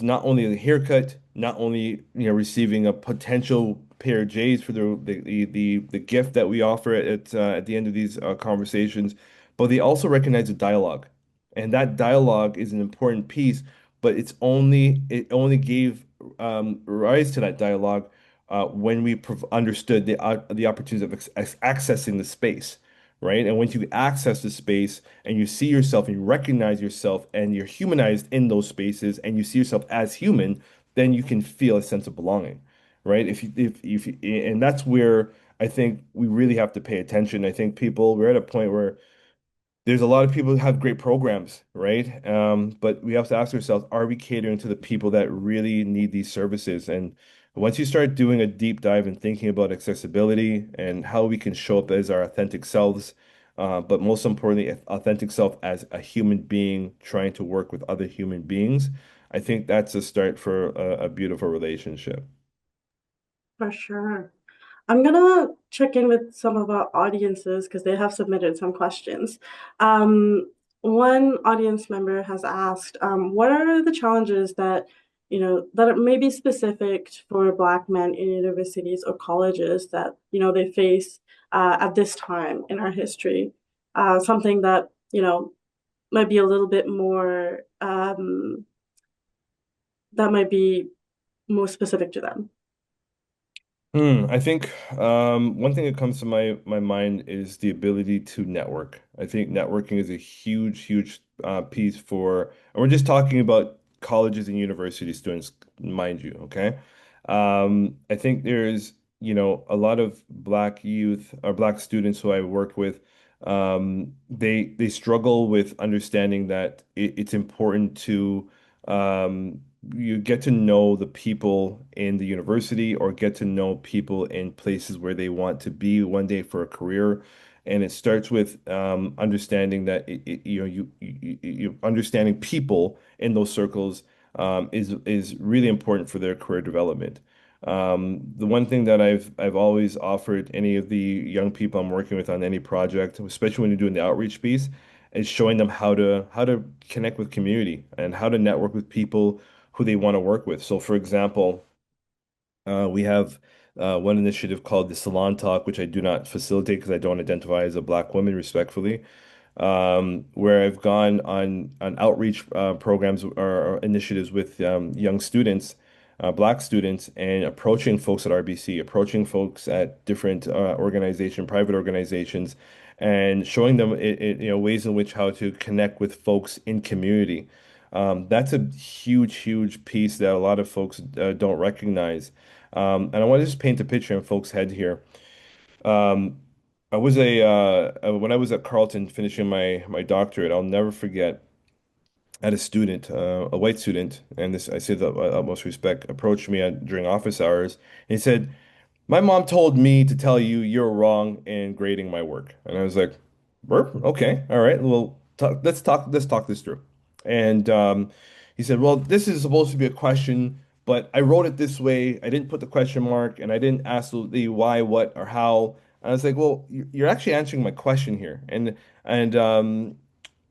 not only a haircut, not only receiving a potential pair of J's for the gift that we offer at the end of these conversations, but they also recognize the dialogue, and that dialogue is an important piece. But it only gave rise to that dialogue when we understood the opportunities of accessing the space, right? And once you access the space and you see yourself and you recognize yourself and you're humanized in those spaces and you see yourself as human, then you can feel a sense of belonging, right? And that's where I think we really have to pay attention. I think we're at a point where there's a lot of people who have great programs, right? But we have to ask ourselves, are we catering to the people that really need these services? And once you start doing a deep dive and thinking about accessibility and how we can show up as our authentic selves, but most importantly, authentic self as a human being trying to work with other human beings, I think that's a start for a beautiful relationship. For sure. I'm gonna check in with some of our audiences because they have submitted some questions. Um, One audience member has asked, what are the challenges that are maybe specific for Black men in universities or colleges that, they face at this time in our history? Something that, might be a little bit more, that might be more specific to them. I think one thing that comes to my mind is the ability to network. I think networking is a huge piece and we're just talking about colleges and university students, mind you, okay? I think there's, a lot of Black youth or Black students who I work with, they struggle with understanding that it's important to you get to know the people in the university or get to know people in places where they want to be one day for a career. And it starts with understanding that you understanding people in those circles is really important for their career development. The one thing that I've always offered any of the young people I'm working with on any project, especially when you're doing the outreach piece, is showing them how to connect with community and how to network with people who they want to work with. So, for example, we have one initiative called the Salon Talk, which I do not facilitate because I don't identify as a Black woman, respectfully, where I've gone on outreach programs or initiatives with young students, Black students, and approaching folks at RBC, approaching folks at different private organizations, and showing them ways in which how to connect with folks in community. That's a huge piece that a lot of folks don't recognize. And I want to just paint a picture in folks' head here. Um, I was when I was at Carleton finishing my doctorate, I'll never forget. I had a student, a white student, and this I say that with utmost respect, approached me during office hours. And he said, "My mom told me to tell you you're wrong in grading my work." And I was like, "Burp? Okay, all right. Well, let's talk this through." And he said, "Well, this is supposed to be a question, but I wrote it this way. I didn't put the question mark, and I didn't ask the why, what, or how." And I was like, "Well, you're actually answering my question here." And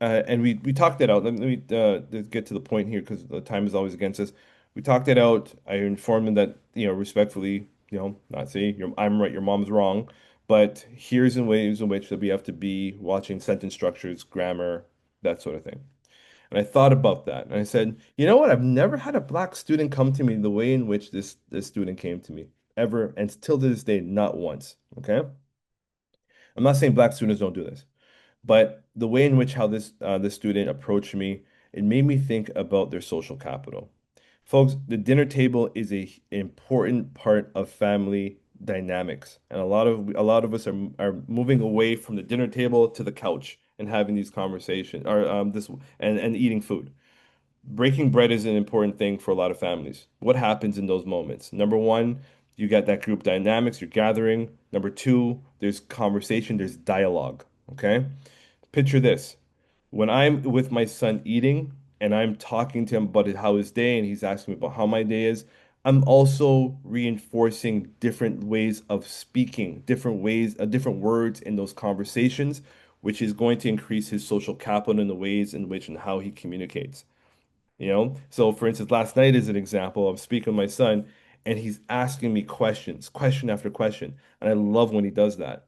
and we talked it out. Let me just get to the point here because the time is always against us. We talked it out. I informed him that, respectfully, not saying I'm right, your mom's wrong, but here's in ways in which that we have to be watching sentence structures, grammar, that sort of thing. And I thought about that, and I said, you know what? I've never had a black student come to me the way in which this student came to me ever, and still to this day, not once. Okay, I'm not saying black students don't do this. But the way in which how this student approached me, it made me think about their social capital. Folks, the dinner table is a important part of family dynamics, and a lot of us are moving away from the dinner table to the couch and having these conversations, or this and eating food. Breaking bread is an important thing for a lot of families. What happens in those moments? Number one, you got that group dynamics, you're gathering. Number two, there's conversation, there's dialogue. Okay? Picture this. When I'm with my son eating and I'm talking to him about how his day and he's asking me about how my day is, I'm also reinforcing different ways of speaking, different ways, different words in those conversations, which is going to increase his social capital in the ways in which and how he communicates. So for instance, last night is an example. I'm speaking with my son, and he's asking me questions, question after question, and I love when he does that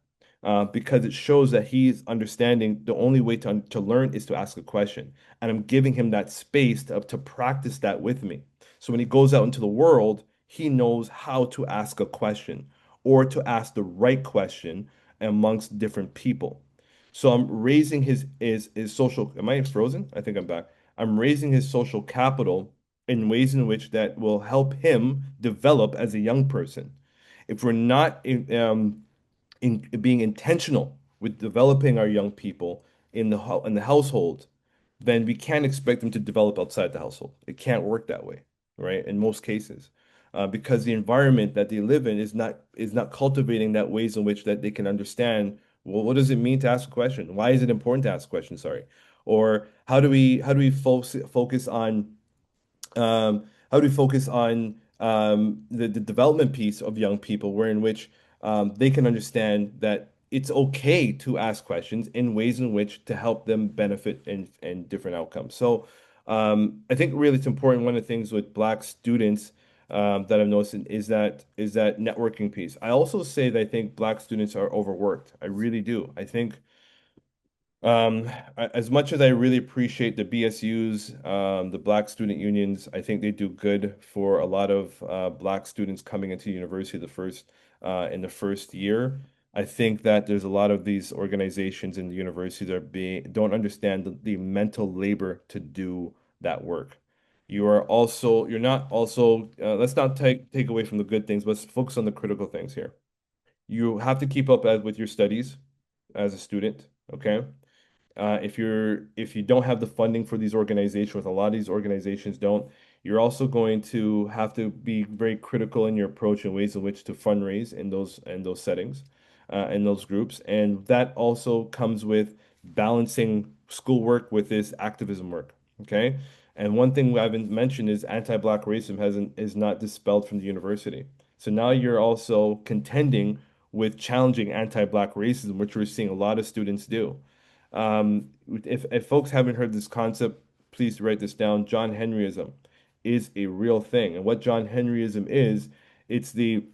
because it shows that he's understanding the only way to learn is to ask a question, and I'm giving him that space to practice that with me. So when he goes out into the world, he knows how to ask a question or to ask the right question amongst different people. So I'm raising his social. Am I frozen? I think I'm back. I'm raising his social capital in ways in which that will help him develop as a young person. If we're not in being intentional with developing our young people in the household, then we can't expect them to develop outside the household. It can't work that way, right? In most cases, because the environment that they live in is not cultivating that ways in which that they can understand. Well, what does it mean to ask a question? Why is it important to ask a question? Sorry, or how do we focus on the development piece of young people, where in which they can understand that it's okay to ask questions in ways in which to help them benefit in different outcomes. So I think really it's important. One of the things with Black students that I've noticed is that networking piece. I also say that I think Black students are overworked. I really do. I think as much as I really appreciate the BSUs, the Black Student Unions, I think they do good for a lot of Black students coming into university in the first year. I think that there's a lot of these organizations in the universities don't understand the mental labor to do that work. You're not also, let's not take away from the good things, let's focus on the critical things here. You have to keep up with your studies as a student, okay? If you don't have the funding for these organizations, with a lot of these organizations don't, you're also going to have to be very critical in your approach and ways in which to fundraise in those settings, in those groups, and that also comes with balancing schoolwork with this activism work. Okay, and one thing we haven't mentioned is anti-Black racism hasn't is not dispelled from the university. So now you're also contending with challenging anti-Black racism, which we're seeing a lot of students do. If folks haven't heard this concept, please write this down. John Henryism is a real thing. And what John Henryism is, it's the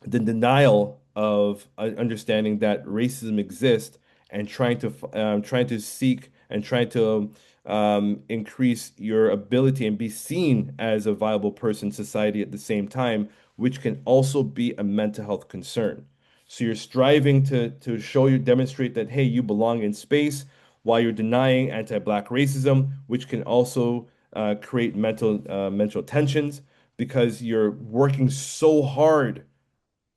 denial of understanding that racism exists and trying to seek and trying to increase your ability and be seen as a viable person in society at the same time, which can also be a mental health concern. So you're striving to demonstrate that, hey, you belong in space while you're denying anti-Black racism, which can also create mental tensions because you're working so hard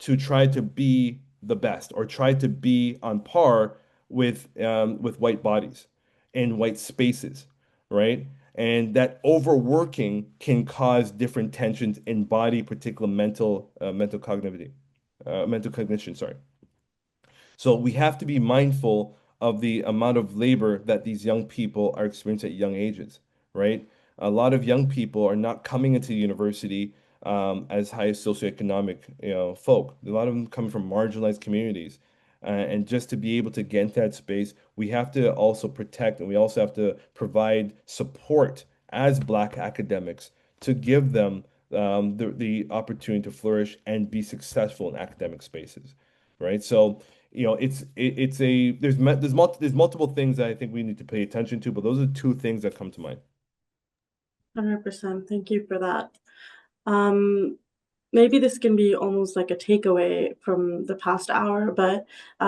to try to be the best or try to be on par with white bodies in white spaces, right? And that overworking can cause different tensions in body, particular mental cognition, sorry. So we have to be mindful of the amount of labor that these young people are experiencing at young ages, right? A lot of young people are not coming into university as high socioeconomic, folk. A lot of them come from marginalized communities. And just to be able to get into that space, we have to also protect and we also have to provide support as Black academics to give them the opportunity to flourish and be successful in academic spaces, right? So, it's a there's multiple things that I think we need to pay attention to, but those are two things that come to mind. 100%. Thank you for that. Um, Maybe this can be almost like a takeaway from the past hour, but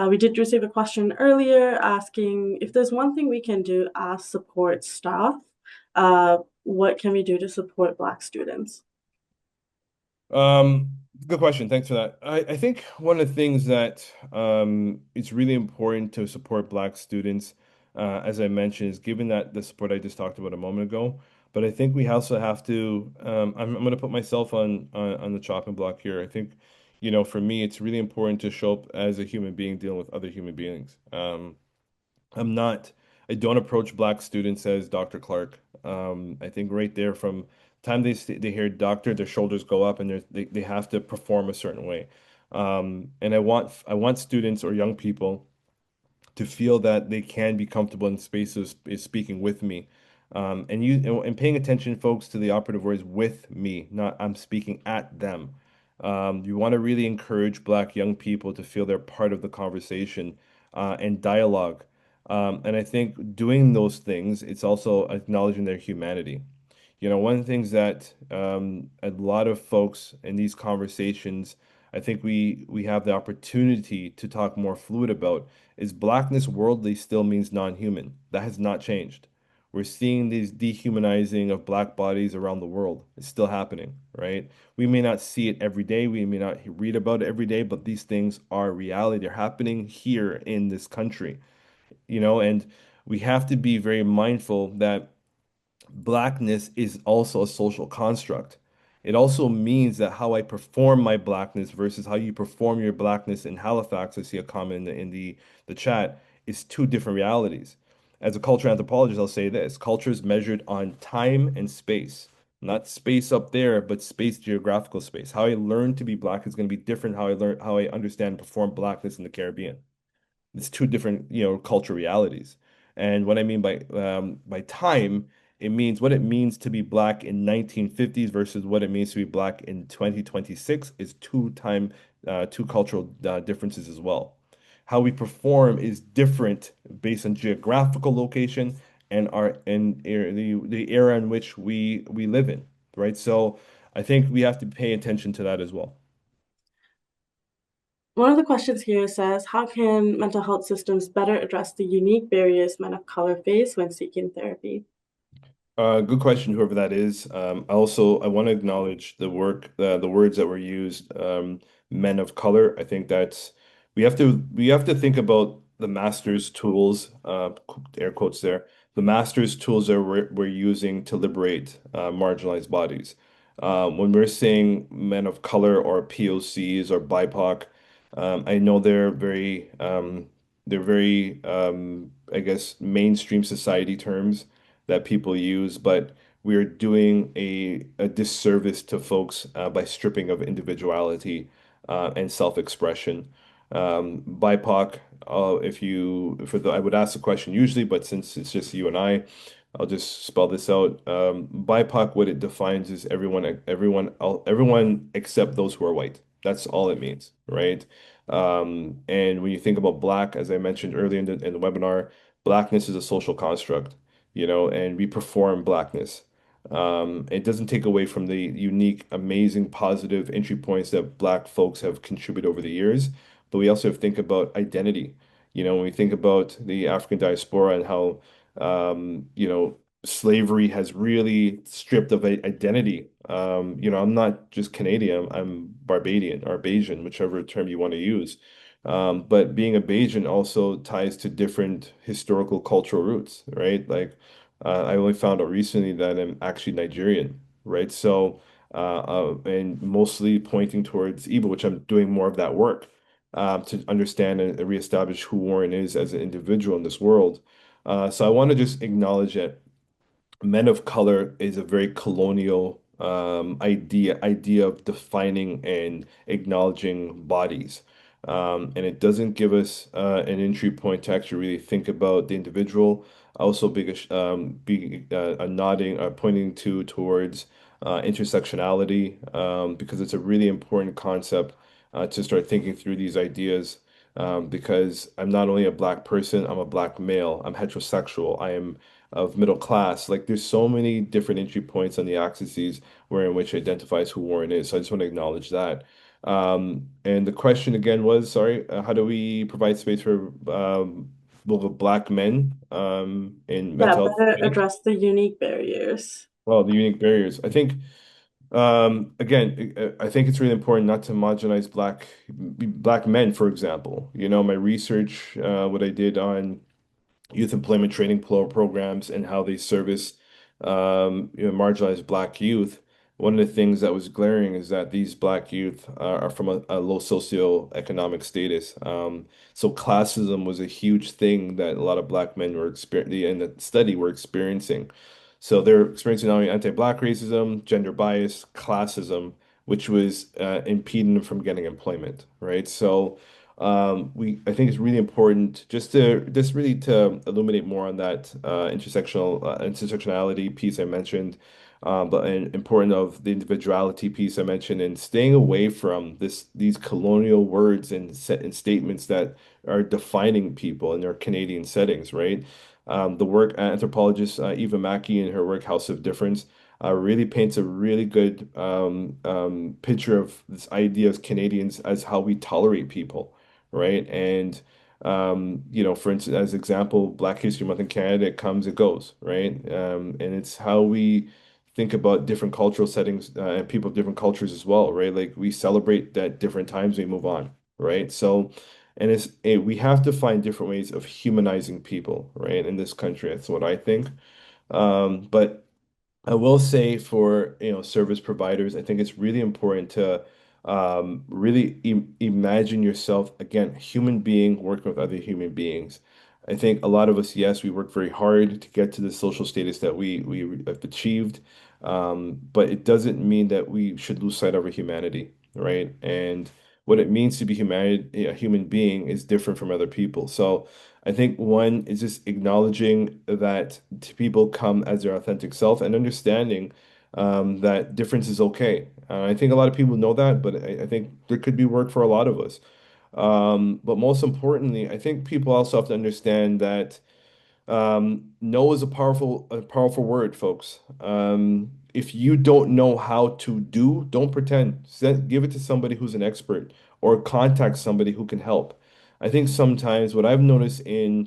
we did receive a question earlier asking if there's one thing we can do as support staff, what can we do to support Black students? Good question. Thanks for that. I think one of the things that it's really important to support Black students, as I mentioned, is given that the support I just talked about a moment ago. But I think we also have to. I'm going to put myself on the chopping block here. I think, for me, it's really important to show up as a human being dealing with other human beings. I'm not, I don't approach Black students as Dr. Clarke. I think right there from time they hear doctor, their shoulders go up and they have to perform a certain way. And I want students or young people to feel that they can be comfortable in spaces is speaking with me. And paying attention, folks, to the operative words with me, not I'm speaking at them. You want to really encourage Black young people to feel they're part of the conversation and dialogue. And I think doing those things, it's also acknowledging their humanity. One of the things that a lot of folks in these conversations, I think we have the opportunity to talk more fluid about is Blackness worldly still means non-human. That has not changed. We're seeing these dehumanizing of Black bodies around the world. It's still happening, right? We may not see it every day, we may not read about it every day, but these things are reality. They're happening here in this country, and we have to be very mindful that Blackness is also a social construct. It also means that how I perform my Blackness versus how you perform your Blackness in Halifax, I see a comment in the chat, is two different realities. As a culture anthropologist, I'll say this: culture is measured on time and space, not space up there, but space, geographical space. How I learn to be Black is going to be different how I understand and perform Blackness in the Caribbean. It's two different, cultural realities. And what I mean by time, it means what it means to be Black in 1950s versus what it means to be Black in 2026 is two cultural differences as well. How we perform is different based on geographical location and the era in which we live in, right? So I think we have to pay attention to that as well. One of the questions here says, how can mental health systems better address the unique barriers men of color face when seeking therapy? Good question, whoever that is. I want to acknowledge the words that were used, men of color. I think that's we have to think about the master's tools, air quotes there, the master's tools that we're using to liberate marginalized bodies. When we're saying men of color or POCs or BIPOC, I know they're very, I guess, mainstream society terms that people use, but we are doing a disservice to folks by stripping of individuality and self-expression. BIPOC, I would ask the question usually, but since it's just you and I'll just spell this out. BIPOC, what it defines is everyone except those who are white. That's all it means, right? And when you think about Black, as I mentioned earlier in the webinar, Blackness is a social construct, and we perform Blackness. It doesn't take away from the unique, amazing, positive entry points that Black folks have contributed over the years, but we also have to think about identity. When we think about the African diaspora and how, slavery has really stripped of identity. I'm not just Canadian, I'm Barbadian or Bayesian, whichever term you want to use. But being a Bayesian also ties to different historical cultural roots, right? Like, I only found out recently that I'm actually Nigerian, right? So, and mostly pointing towards Igbo, which I'm doing more of that work to understand and reestablish who Warren is as an individual in this world. So I want to just acknowledge that men of color is a very colonial idea of defining and acknowledging bodies. And it doesn't give us an entry point to actually really think about the individual. Also, a nodding, pointing towards intersectionality, because it's a really important concept to start thinking through these ideas. Because I'm not only a black person, I'm a black male, I'm heterosexual, I am of middle class. Like there's so many different entry points on the axes where in which identifies who Warren is. So I just want to acknowledge that. And the question again was, sorry, how do we provide space for black men in Yeah, mental health better settings? address the unique barriers. Well, the unique barriers. I think again, I think it's really important not to homogenize black men, for example. You know, my research, what I did on youth employment training programs and how they service marginalized black youth. One of the things that was glaring is that these black youth are from a low socioeconomic status. So classism was a huge thing that a lot of black men were experiencing in the study were experiencing. So they're experiencing not only anti-black racism, gender bias, classism, which was impeding them from getting employment, right? So I think it's really important just really to illuminate more on that intersectionality piece I mentioned, but and important of the individuality piece I mentioned, and staying away from these colonial words and statements that are defining people in their Canadian settings, right? The work anthropologist Eva Mackey in her work House of Difference really paints a really good picture of this idea of Canadians as how we tolerate people, right? And for instance, as example, Black History Month in Canada, it comes, it goes, right? And it's how we think about different cultural settings and people of different cultures as well, right? Like we celebrate at different times, we move on, right? So, and we have to find different ways of humanizing people, right? In this country, that's what I think. But I will say for, service providers, I think it's really important to really imagine yourself, again, human being working with other human beings. I think a lot of us, yes, we work very hard to get to the social status that we have achieved, but it doesn't mean that we should lose sight of our humanity, right? And what it means to be a human being is different from other people. So I think one is just acknowledging that people come as their authentic self and understanding that difference is okay. I think a lot of people know that, but I think there could be work for a lot of us. But most importantly, I think people also have to understand that no is a powerful word, folks. If you don't know how to do, don't pretend. Give it to somebody who's an expert or contact somebody who can help. I think sometimes what I've noticed and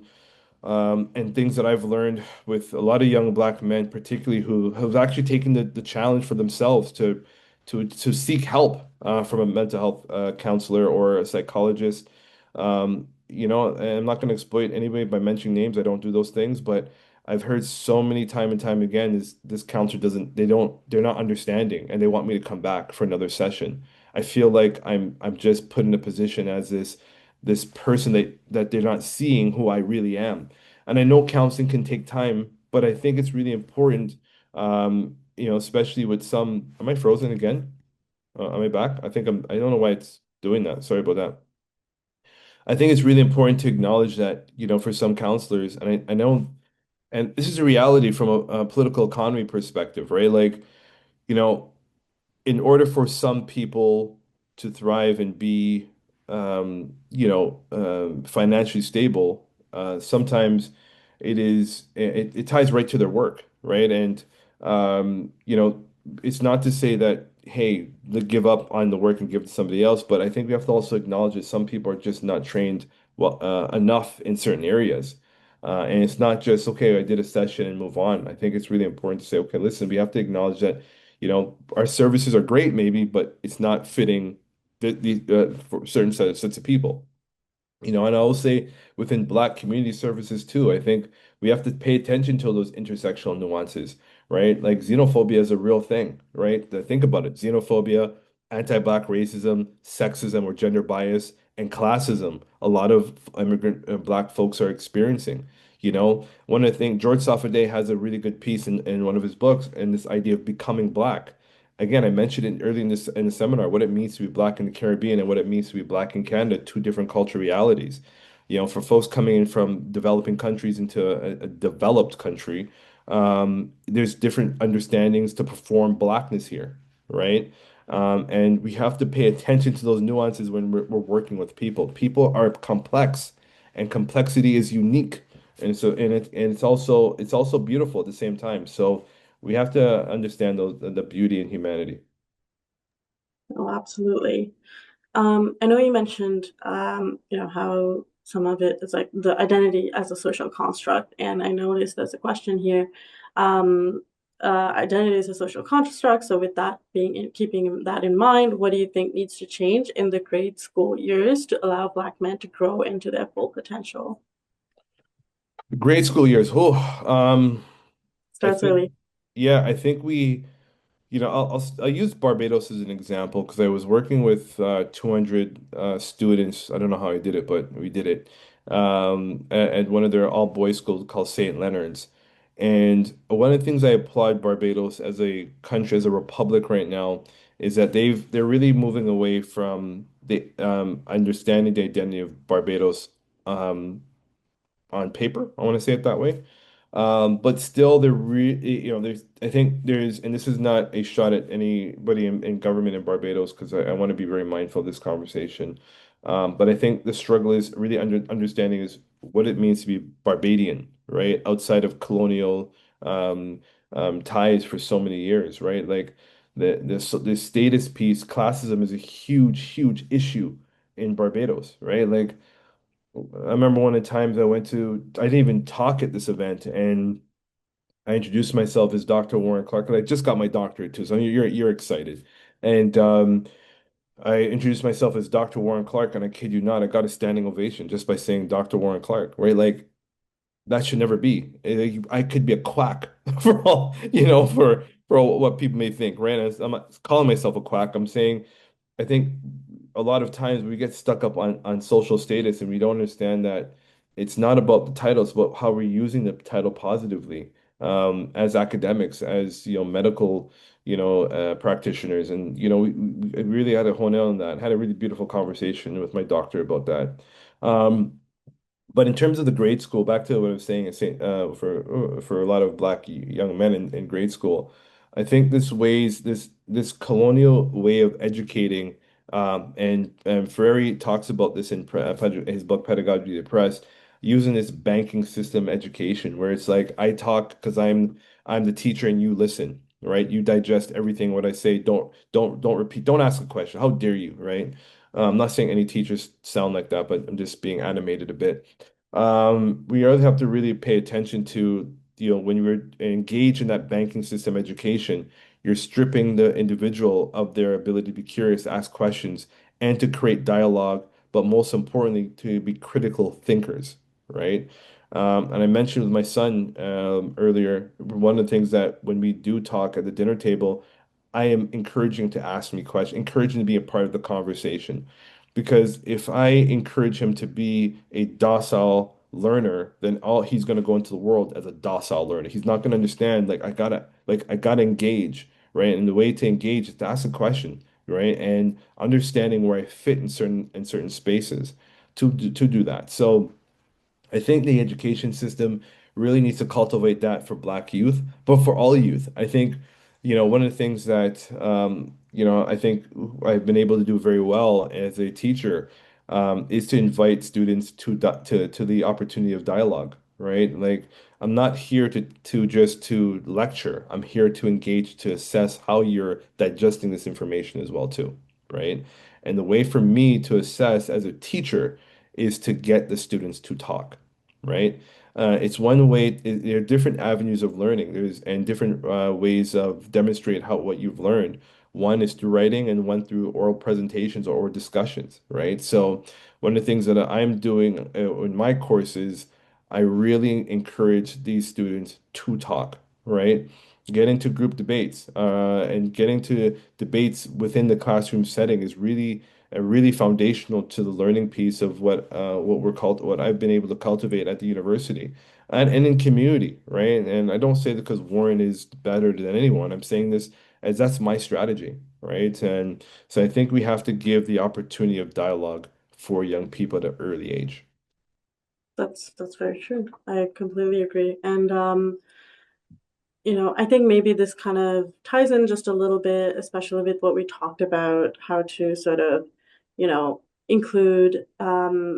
things that I've learned with a lot of young black men, particularly who have actually taken the challenge for themselves to seek help from a mental health counselor or a psychologist. And I'm not going to exploit anybody by mentioning names. I don't do those things, but I've heard so many time and time again this counselor they're not understanding and they want me to come back for another session. I feel like I'm just put in a position as this person that they're not seeing who I really am. And I know counseling can take time, but I think it's really important, especially with some. Am I frozen again? Am I back? I don't know why it's doing that. Sorry about that. I think it's really important to acknowledge that, for some counselors, and I know, and this is a reality from a political economy perspective, right? Like, you know, in order for some people to thrive and be, financially stable, sometimes it ties right to their work, right? And it's not to say that, hey, give up on the work and give it to somebody else, but I think we have to also acknowledge that some people are just not trained enough in certain areas. And it's not just, okay, I did a session and move on. I think it's really important to say, okay, listen, we have to acknowledge that our services are great maybe, but it's not fitting for certain sets of people. And I will say within Black community services too, I think we have to pay attention to those intersectional nuances, right? Like xenophobia is a real thing, right? Think about it. Xenophobia, anti-Black racism, sexism or gender bias, and classism, a lot of immigrant Black folks are experiencing. One of the things, George Safadeh has a really good piece in one of his books, and this idea of becoming Black. again, I mentioned it early in the seminar, what it means to be Black in the Caribbean and what it means to be Black in Canada, two different cultural realities. For folks coming in from developing countries into a developed country, there's different understandings to perform Blackness here, right? And we have to pay attention to those nuances when we're working with people. People are complex, and complexity is unique, and it's also beautiful at the same time. So we have to understand the beauty in humanity. Oh, absolutely. I know you mentioned, how some of it is like the identity as a social construct, and I noticed there's a question here. Um, Identity is a social construct, so with that keeping that in mind, what do you think needs to change in the grade school years to allow Black men to grow into their full potential? Grade school years. Oh, I Starts think, early. yeah, I think I'll use Barbados as an example because I was working with 200 students. I don't know how I did it, but we did it at one of their all boys schools called St. Leonard's. And one of the things I applaud Barbados as a country, as a republic right now, is that they're really moving away from the understanding the identity of Barbados. On paper. I want to say it that way. But still, there's, I think there's, and this is not a shot at anybody in government in Barbados, because I want to be very mindful of this conversation. But I think the struggle is really understanding is what it means to be Barbadian, right? Outside of colonial ties for so many years, right? Like the status piece, classism is a huge, huge issue in Barbados, right? Like I remember one of the times I didn't even talk at this event, and I introduced myself as Dr. Warren Clarke, and I just got my doctorate too, so you're excited. And I introduced myself as Dr. Warren Clarke, and I kid you not, I got a standing ovation just by saying Dr. Warren Clarke, right? Like that should never be. I could be a quack for all, for all what people may think, right? I'm not calling myself a quack. I'm saying I think a lot of times we get stuck up on social status and we don't understand that it's not about the title, it's about how we're using the title positively as academics, as medical, practitioners, and we really had to hone in on that. Had a really beautiful conversation with my doctor about that. Um, but in terms of the grade school, back to what I was saying, for a lot of black young men in grade school, I think this colonial way of educating, and Freire talks about this in his book Pedagogy of the Oppressed, using this banking system education, where it's like I talk because I'm the teacher and you listen, right? You digest everything what I say. Don't repeat. Don't ask a question. How dare you, right? I'm not saying any teachers sound like that, but I'm just being animated a bit. We really have to really pay attention to, when you're engaged in that banking system education, you're stripping the individual of their ability to be curious, to ask questions, and to create dialogue, but most importantly, to be critical thinkers, right? And I mentioned with my son earlier, one of the things that when we do talk at the dinner table, I am encouraging to ask me questions, encouraging to be a part of the conversation. Because if I encourage him to be a docile learner, then all he's going to go into the world as a docile learner. He's not going to understand, I gotta engage, right? And the way to engage is to ask a question, right? And understanding where I fit in certain spaces to do that. So I think the education system really needs to cultivate that for Black youth, but for all youth. I think, one of the things that, I think I've been able to do very well as a teacher, is to invite students to the opportunity of dialogue, right? Like, I'm not here to lecture. I'm here to engage, to assess how you're digesting this information as well too, right? And the way for me to assess as a teacher is to get the students to talk, right? It's one way. There are different avenues of learning. And different ways of demonstrate how what you've learned. One is through writing, and one through oral presentations or discussions, right? So one of the things that I'm doing in my courses, I really encourage these students to talk, right? Get into group debates, and getting to debates within the classroom setting is really foundational to the learning piece of what I've been able to cultivate at the university and in community, right? And I don't say that because Warren is better than anyone. I'm saying this as that's my strategy, right? And so I think we have to give the opportunity of dialogue for young people at an early age. That's very true. I completely agree. And I think maybe this kind of ties in just a little bit, especially with what we talked about, how to sort of, include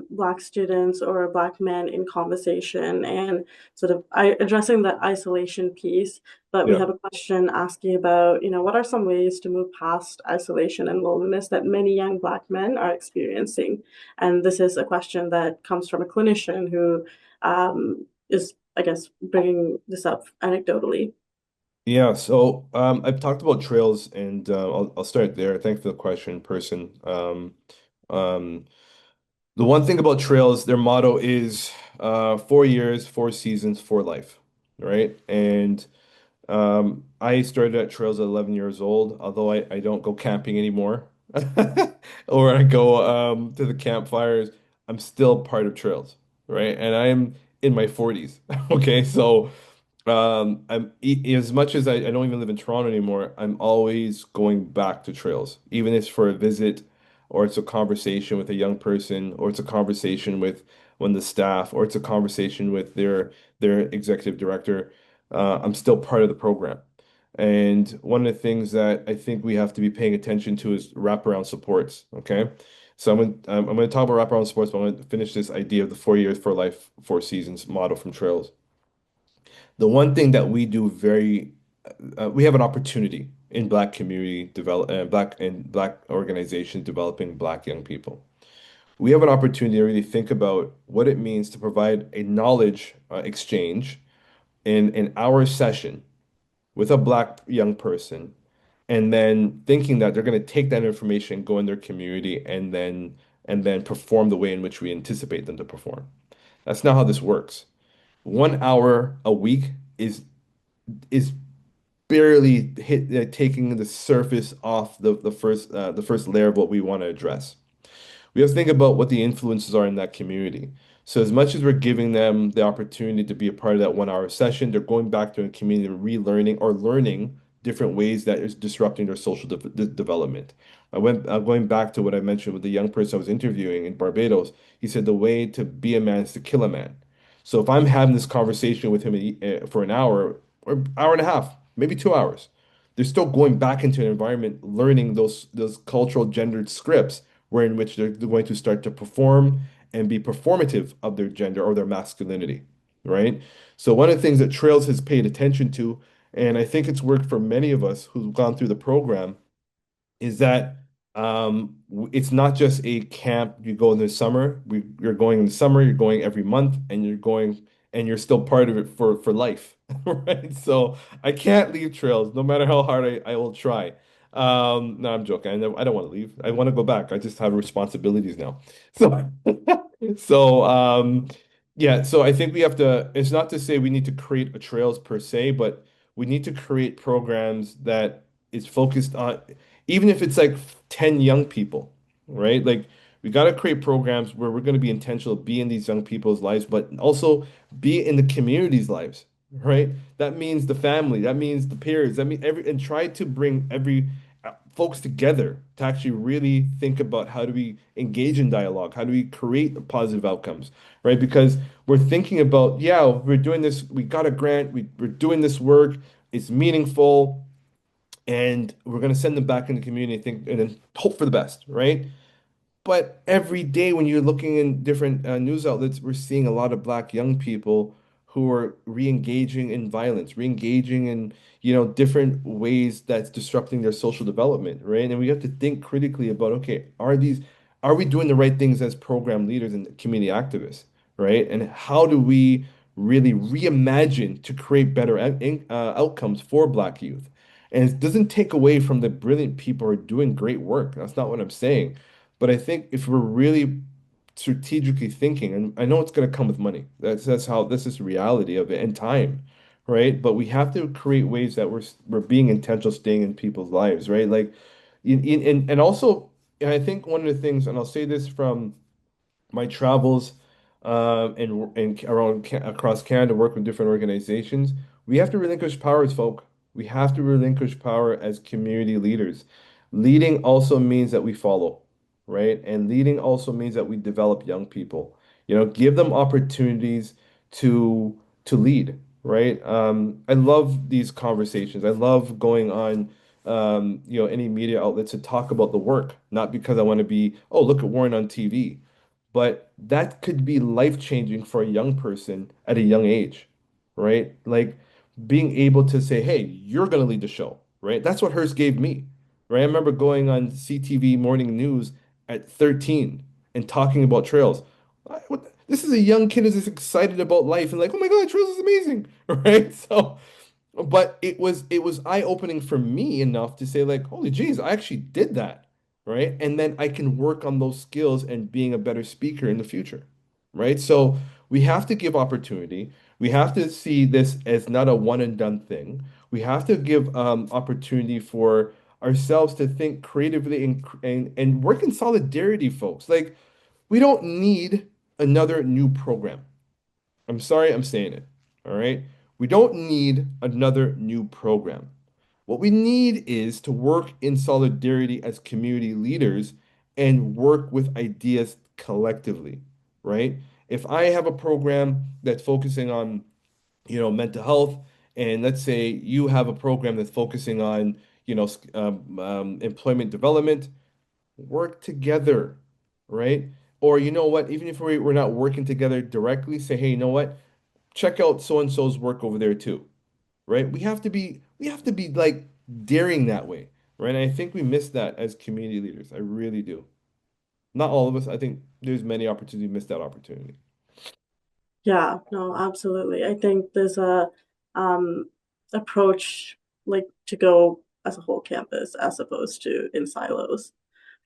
Black students or Black men in conversation and sort of addressing that isolation piece. But we Yeah. have a question asking about, what are some ways to move past isolation and loneliness that many young Black men are experiencing? And this is a question that comes from a clinician who is, I guess, bringing this up anecdotally. Yeah, so I've talked about trails, and I'll start there. Thanks for the question, person. Um, the one thing about trails, their motto is 4 years, 4 seasons, for life, right? And I started at trails at 11 years old, although I don't go camping anymore, or I go to the campfires. I'm still part of trails, right? And I'm in my 40s. Okay, so. As much as I don't even live in Toronto anymore, I'm always going back to trails, even if it's for a visit, or it's a conversation with a young person, or it's a conversation with one of the staff, or it's a conversation with their executive director. I'm still part of the program. And one of the things that I think we have to be paying attention to is wraparound supports. Okay. So I'm going to talk about wraparound supports, but I'm going to finish this idea of the 4 years, for life, 4 seasons model from Trails. The one thing that we do we have an opportunity in Black community Black organizations developing Black young people. We have an opportunity to really think about what it means to provide a knowledge exchange in an hour session with a Black young person, and then thinking that they're going to take that information, go in their community, and then perform the way in which we anticipate them to perform. That's not how this works. 1 hour a week is barely taking the surface off the first layer of what we want to address. We have to think about what the influences are in that community. So as much as we're giving them the opportunity to be a part of that 1 hour session, they're going back to a community and relearning or learning different ways that is disrupting their social development. Going back to what I mentioned with the young person I was interviewing in Barbados. He said the way to be a man is to kill a man. So if I'm having this conversation with him for an hour or hour and a half, maybe 2 hours, they're still going back into an environment, learning those cultural gendered scripts where in which they're going to start to perform and be performative of their gender or their masculinity, right? So one of the things that Trails has paid attention to, and I think it's worked for many of us who've gone through the program, is that it's not just a camp you go in the summer. You're going in the summer, you're going every month, and you're still part of it for life, right? So I can't leave Trails, no matter how hard I will try. No, I'm joking. I don't want to leave. I want to go back. I just have responsibilities now. So, so yeah. So I think we have to. It's not to say we need to create a Trails per se, but we need to create programs that is focused on, even if it's like 10 young people, right? Like we got to create programs where we're going to be intentional, be in these young people's lives, but also be in the community's lives, right? That means the family, that means the peers, that means and try to bring every folks together to actually really think about how do we engage in dialogue? How do we create positive outcomes, right? Because we're thinking about, yeah, we're doing this, we got a grant, we're doing this work, it's meaningful, and we're going to send them back in the community and then hope for the best, right? But every day when you're looking in different news outlets, we're seeing a lot of Black young people who are re-engaging in violence, re-engaging in, different ways that's disrupting their social development, right? And we have to think critically about, okay, are we doing the right things as program leaders and community activists, right? And how do we really reimagine to create better outcomes for Black youth? And it doesn't take away from the brilliant people who are doing great work. That's not what I'm saying. But I think if we're really strategically thinking, and I know it's going to come with money. That's how this is the reality of it and time, right? But we have to create ways that we're being intentional, staying in people's lives, right? Like, and also, I think one of the things, and I'll say this from my travels, and around across Canada, work with different organizations, we have to relinquish power as folk. We have to relinquish power as community leaders. Leading also means that we follow, right? And leading also means that we develop young people. Give them opportunities to lead, right? I love these conversations. I love going on any media outlets to talk about the work, not because I want to be, oh, look at Warren on TV, but that could be life-changing for a young person at a young age, right? Like being able to say, hey, you're going to lead the show, right? That's what hers gave me, right? I remember going on CTV morning news at 13 and talking about trails. This is a young kid who's just excited about life and like, oh my God, trails is amazing, right? So, but it was eye-opening for me enough to say like, holy geez, I actually did that, right? And then I can work on those skills and being a better speaker in the future, right? So we have to give opportunity. We have to see this as not a one and done thing. We have to give opportunity for ourselves to think creatively and work in solidarity, folks. Like we don't need another new program. I'm sorry, I'm saying it. All right. We don't need another new program. What we need is to work in solidarity as community leaders and work with ideas collectively, right? If I have a program that's focusing on, mental health, and let's say you have a program that's focusing on, employment development, work together, right? Or you know what, even if we're not working together directly, say, hey, you know what? Check out so and so's work over there too, right? We have to be like daring that way, right? And I think we miss that as community leaders. I really do. Not all of us. I think there's many opportunities we miss that opportunity. Yeah, no, absolutely. I think there's a um approach like to go as a whole campus as opposed to in silos.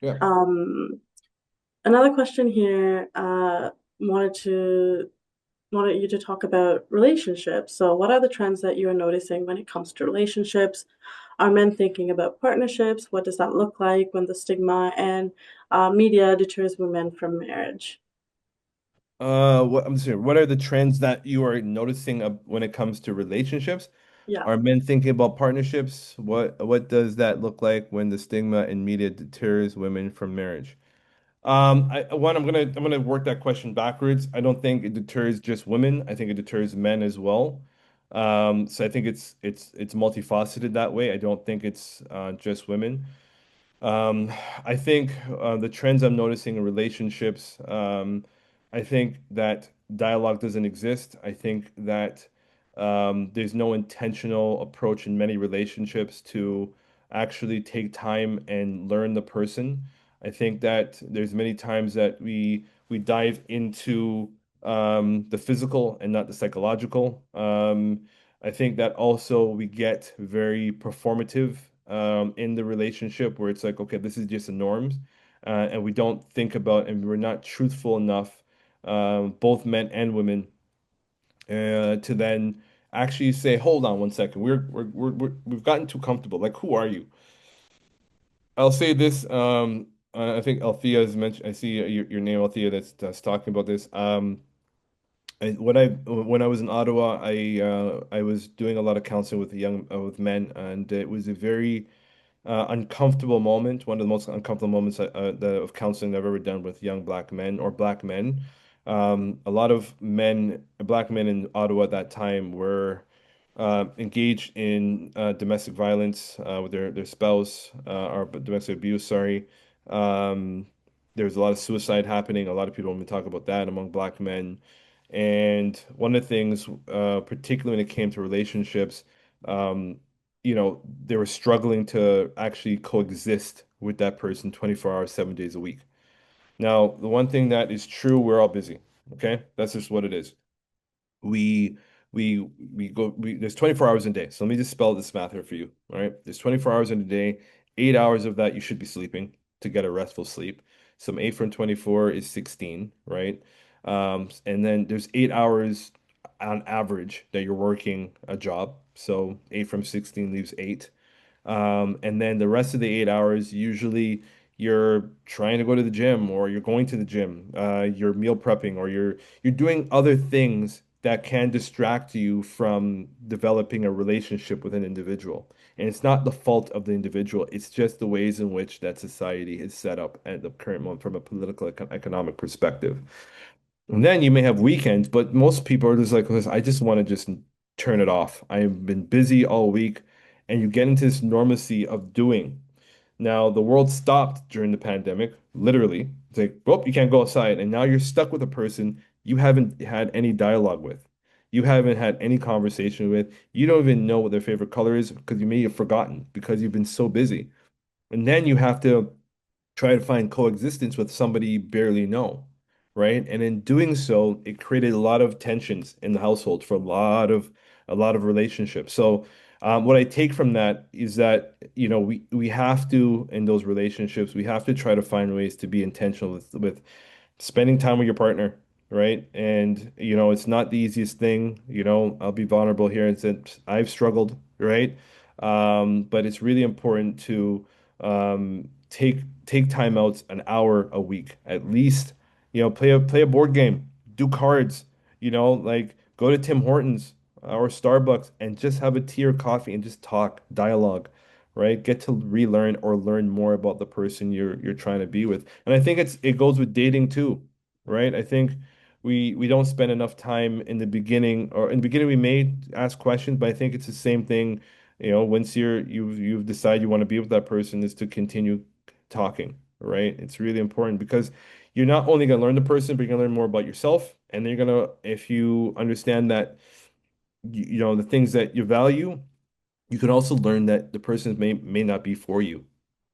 Yeah. Um, Another question here, wanted to wanted you to talk about relationships. So what are the trends that you are noticing when it comes to relationships? Are men thinking about partnerships? What does that look like when the stigma and media deters women from marriage? I'm sorry, what are the trends that you are noticing when it comes to relationships? Yeah. Are men thinking about partnerships? What does that look like when the stigma in media deters women from marriage? I'm gonna work that question backwards. I don't think it deters just women. I think it deters men as well. So I think it's multifaceted that way. I don't think it's just women. Um, I think the trends I'm noticing in relationships, I think that dialogue doesn't exist. I think that there's no intentional approach in many relationships to actually take time and learn the person. I think that there's many times that we dive into the physical and not the psychological. I think that also we get very performative in the relationship where it's like, okay, this is just the norms, and we don't think about and we're not truthful enough, both men and women, to then actually say, hold on one second, we've gotten too comfortable. Like, who are you? I'll say this. I think Althea has mentioned. I see your name, Althea, that's talking about this. When I was in Ottawa, I was doing a lot of counseling with with men, and it was a very uncomfortable moment, one of the most uncomfortable moments of counseling I've ever done with young black men or black men. A lot of black men in Ottawa at that time were engaged in domestic violence with their spouse or domestic abuse, sorry. Um, there was a lot of suicide happening. A lot of people don't even talk about that among black men. And one of the things, particularly when it came to relationships, they were struggling to actually coexist with that person 24 hours, 7 days a week. Now, the one thing that is true, we're all busy. Okay? That's just what it is. We there's 24 hours in a day. So let me just spell this math here for you. All right. There's 24 hours in a day. 8 hours of that you should be sleeping to get a restful sleep. Some 8 from 24 is 16, right? And then there's 8 hours on average that you're working a job. So 8 from 16 leaves 8. And then the rest of the 8 hours, usually you're trying to go to the gym or you're going to the gym, you're meal prepping or you're doing other things that can distract you from developing a relationship with an individual. And it's not the fault of the individual, it's just the ways in which that society is set up at the current moment from a political economic perspective. And then you may have weekends, but most people are just like, "Listen, I just want to just turn it off. I've been busy all week." And you get into this normacy of doing. Now, the world stopped during the pandemic, literally. It's like, well, you can't go outside. And now you're stuck with a person you haven't had any dialogue with. You haven't had any conversation with. You don't even know what their favorite color is because you may have forgotten because you've been so busy. And then you have to try to find coexistence with somebody you barely know, right? And in doing so, it created a lot of tensions in the household for a lot of relationships. So what I take from that is that, we have to, in those relationships, we have to try to find ways to be intentional with spending time with your partner, right? And it's not the easiest thing. I'll be vulnerable here and say I've struggled, right? But it's really important to take time out an hour a week at least. Play a board game, do cards. Like go to Tim Hortons or Starbucks and just have a tea or coffee and just talk, dialogue, right? Get to relearn or learn more about the person you're trying to be with. And I think it goes with dating too, right? I think we don't spend enough time in the beginning, or in the beginning we may ask questions, but I think it's the same thing, once you've decided you want to be with that person, is to continue talking, right? It's really important because you're not only going to learn the person, but you're going to learn more about yourself. And then if you understand that, the things that you value, you can also learn that the person may not be for you,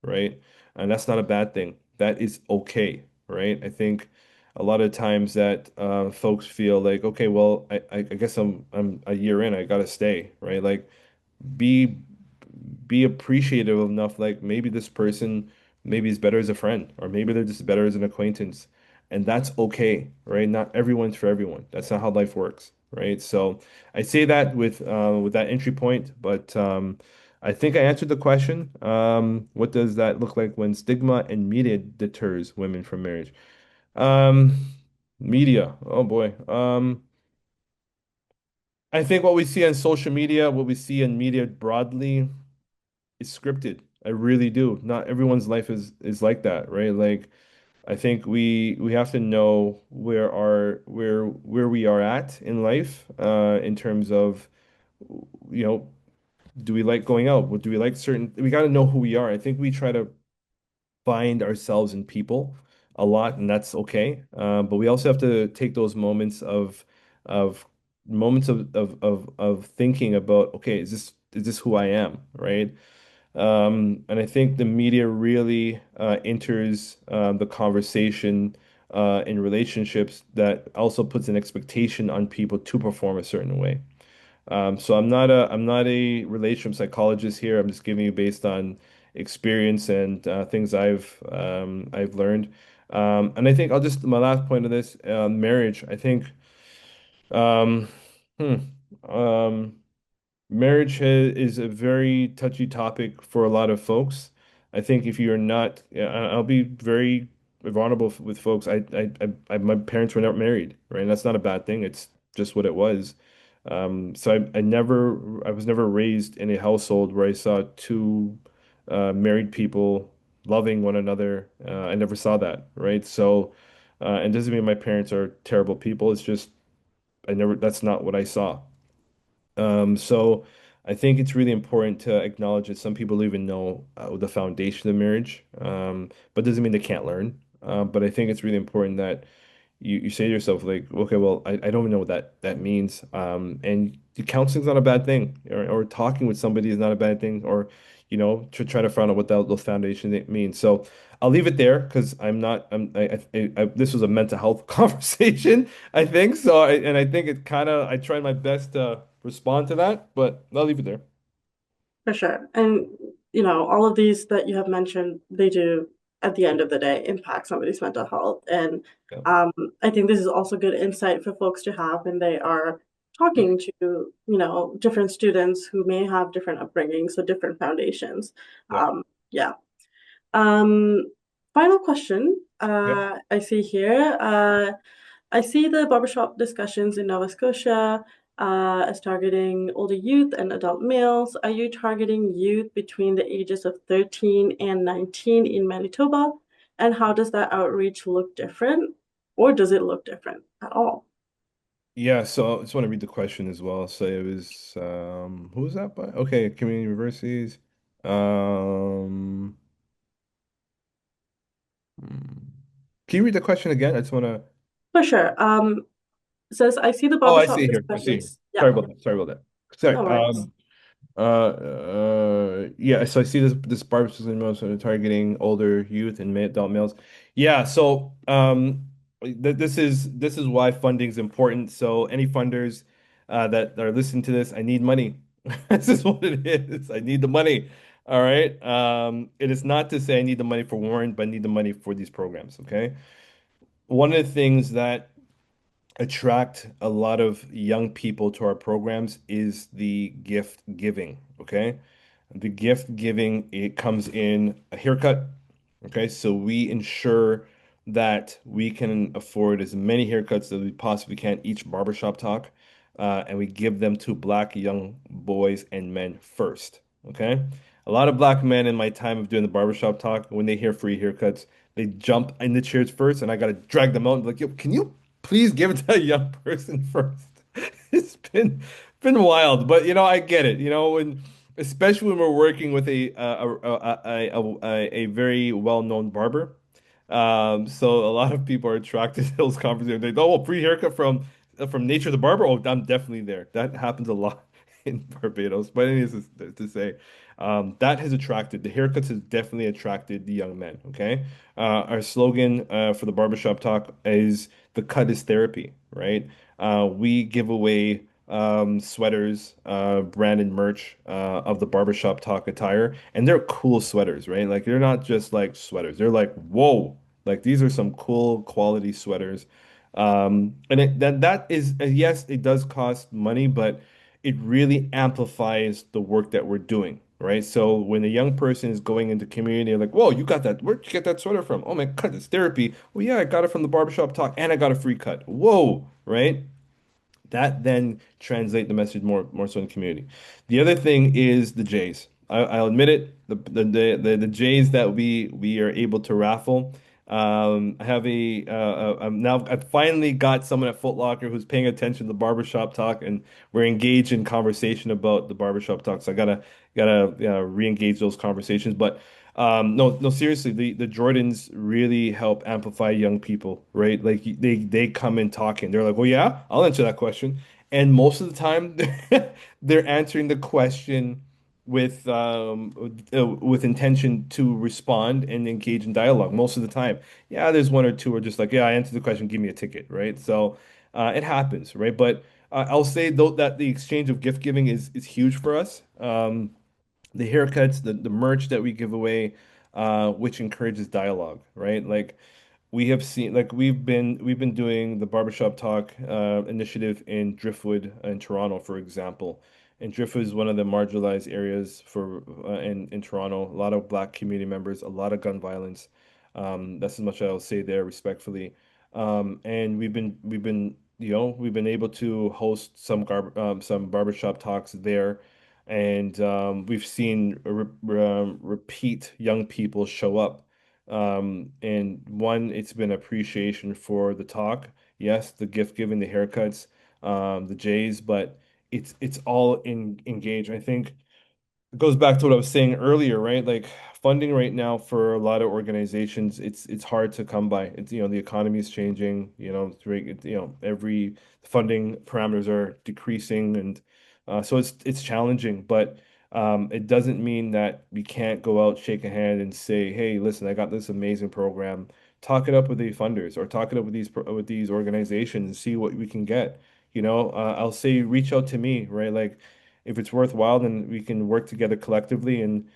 right? And that's not a bad thing. That is okay, right? I think a lot of times that folks feel like, okay, well, I guess I'm a year in, I gotta stay, right? Like be be appreciative enough, like maybe this person maybe is better as a friend, or maybe they're just better as an acquaintance. And that's okay, right? Not everyone's for everyone. That's not how life works, right? So I say that with that entry point, but I think I answered the question. What does that look like when stigma and media deters women from marriage? Um, Media, oh boy. I think what we see on social media, what we see in media broadly, is scripted. I really do. Not everyone's life is like that, right? Like I think we have to know where we are at in life, in terms of, you know, do we like going out? What do we like certain? We got to know who we are. I think we try to find ourselves in people a lot, and that's okay. But we also have to take those of moments of thinking about, okay, is this who I am, right? And I think the media really enters the conversation in relationships, that also puts an expectation on people to perform a certain way. So I'm not a relationship psychologist here. I'm just giving you based on experience and things I've learned. And I think my last point of this, marriage. I think um, hmm, um, marriage is a very touchy topic for a lot of folks. I think if you're not, yeah, I'll be very vulnerable with folks. My parents were not married, right? And that's not a bad thing. It's just what it was. So I was never raised in a household where I saw two married people loving one another. I never saw that, right? So, and doesn't mean my parents are terrible people. It's just that's not what I saw. So I think it's really important to acknowledge that some people even know the foundation of marriage, but doesn't mean they can't learn. But I think it's really important that you say to yourself, like, okay, well, I don't even know what that means. And counseling's not a bad thing, or talking with somebody is not a bad thing, or to try to find out what those foundations mean. So I'll leave it there because I'm not. This was a mental health conversation, I think. So I think I tried my best to respond to that, but I'll leave it there. For sure. And, all of these that you have mentioned, they do, at the end of the day, impact somebody's mental health. And Yeah. um, I think this is also good insight for folks to have when they are talking to, different students who may have different upbringings, so different foundations. Yeah. Yeah. Um, Final question Yep. I see here. I see the barbershop discussions in Nova Scotia as targeting older youth and adult males. Are you targeting youth between the ages of 13 and 19 in Manitoba? And how does that outreach look different? Or does it look different at all? Yeah, so I just want to read the question as well. So it was who was that by? Okay, community universities. Um hmm. Can you read the question again? I just want to. For sure. Says I see the Oh, I barbershop see here. I see here. discussions. Yeah, Sorry about that. Sorry about that. Sorry. no worries. Yeah, so I see this Barbershop most targeting older youth and adult males. Yeah, so th this is why funding is important. So any funders that are listening to this, I need money. This is what it is. I need the money. All right. It is not to say I need the money for Warren, but I need the money for these programs. Okay. One of the things that attract a lot of young people to our programs is the gift giving. Okay. The gift giving, it comes in a haircut. Okay. So we ensure that we can afford as many haircuts that we possibly can each barbershop talk. And we give them to black young boys and men first. Okay. A lot of black men in my time of doing the barbershop talk, when they hear free haircuts, they jump in the chairs first, and I gotta drag them out and be like, yo, can you please give it to a young person first? It's been wild, but I get it. When especially when we're working with a very well-known barber. So a lot of people are attracted to those conversations. They go, "Oh, free haircut from Nature the Barber." Oh, I'm definitely there. That happens a lot in Barbados. But anyways, to say, that has attracted the haircuts has definitely attracted the young men. Okay, our slogan for the barbershop talk is "The cut is therapy." Right? We give away sweaters, branded merch of the barbershop talk attire, and they're cool sweaters, right? Like they're not just like sweaters. They're like, whoa, like these are some cool quality sweaters. And that is yes, it does cost money, but it really amplifies the work that we're doing, right? So when a young person is going into community, they're like, whoa, you got that? Where'd you get that sweater from? Oh my God, it's therapy. Well, yeah, I got it from the barbershop talk and I got a free cut. Whoa, right? That then translate the message more so in the community. The other thing is the Jays. I'll admit it. The Jays that we are able to raffle. I have now I've finally got someone at Foot Locker who's paying attention to the barbershop talk, and we're engaged in conversation about the barbershop talk. So I gotta re-engage those conversations. But no, seriously, the Jordans really help amplify young people, right? Like they come in talking. They're like, "Well, yeah, I'll answer that question." And most of the time, they're answering the question with intention to respond and engage in dialogue. Most of the time, yeah, there's one or two who are just like, "Yeah, I answered the question, give me a ticket," right? So it happens, right? But I'll say though that the exchange of gift giving is huge for us. The haircuts, the merch that we give away, which encourages dialogue, right? Like we have seen, like we've been doing the barbershop talk initiative in Driftwood in Toronto, for example. And Driftwood is one of the marginalized areas for in Toronto. A lot of black community members, a lot of gun violence. That's as much as I'll say there respectfully. And we've been able to host some barbershop talks there, and we've seen repeat young people show up. And one, it's been appreciation for the talk. Yes, the gift giving, the haircuts, the Jays, but it's all engaged. I think it goes back to what I was saying earlier, right? Like funding right now for a lot of organizations, it's hard to come by. It's the economy is changing, every funding parameters are decreasing, and so it's challenging, but it doesn't mean that we can't go out, shake a hand, and say, "Hey, listen, I got this amazing program." Talk it up with the funders or talk it up with these organizations and see what we can get. I'll say reach out to me, right? Like if it's worthwhile, then we can work together collectively and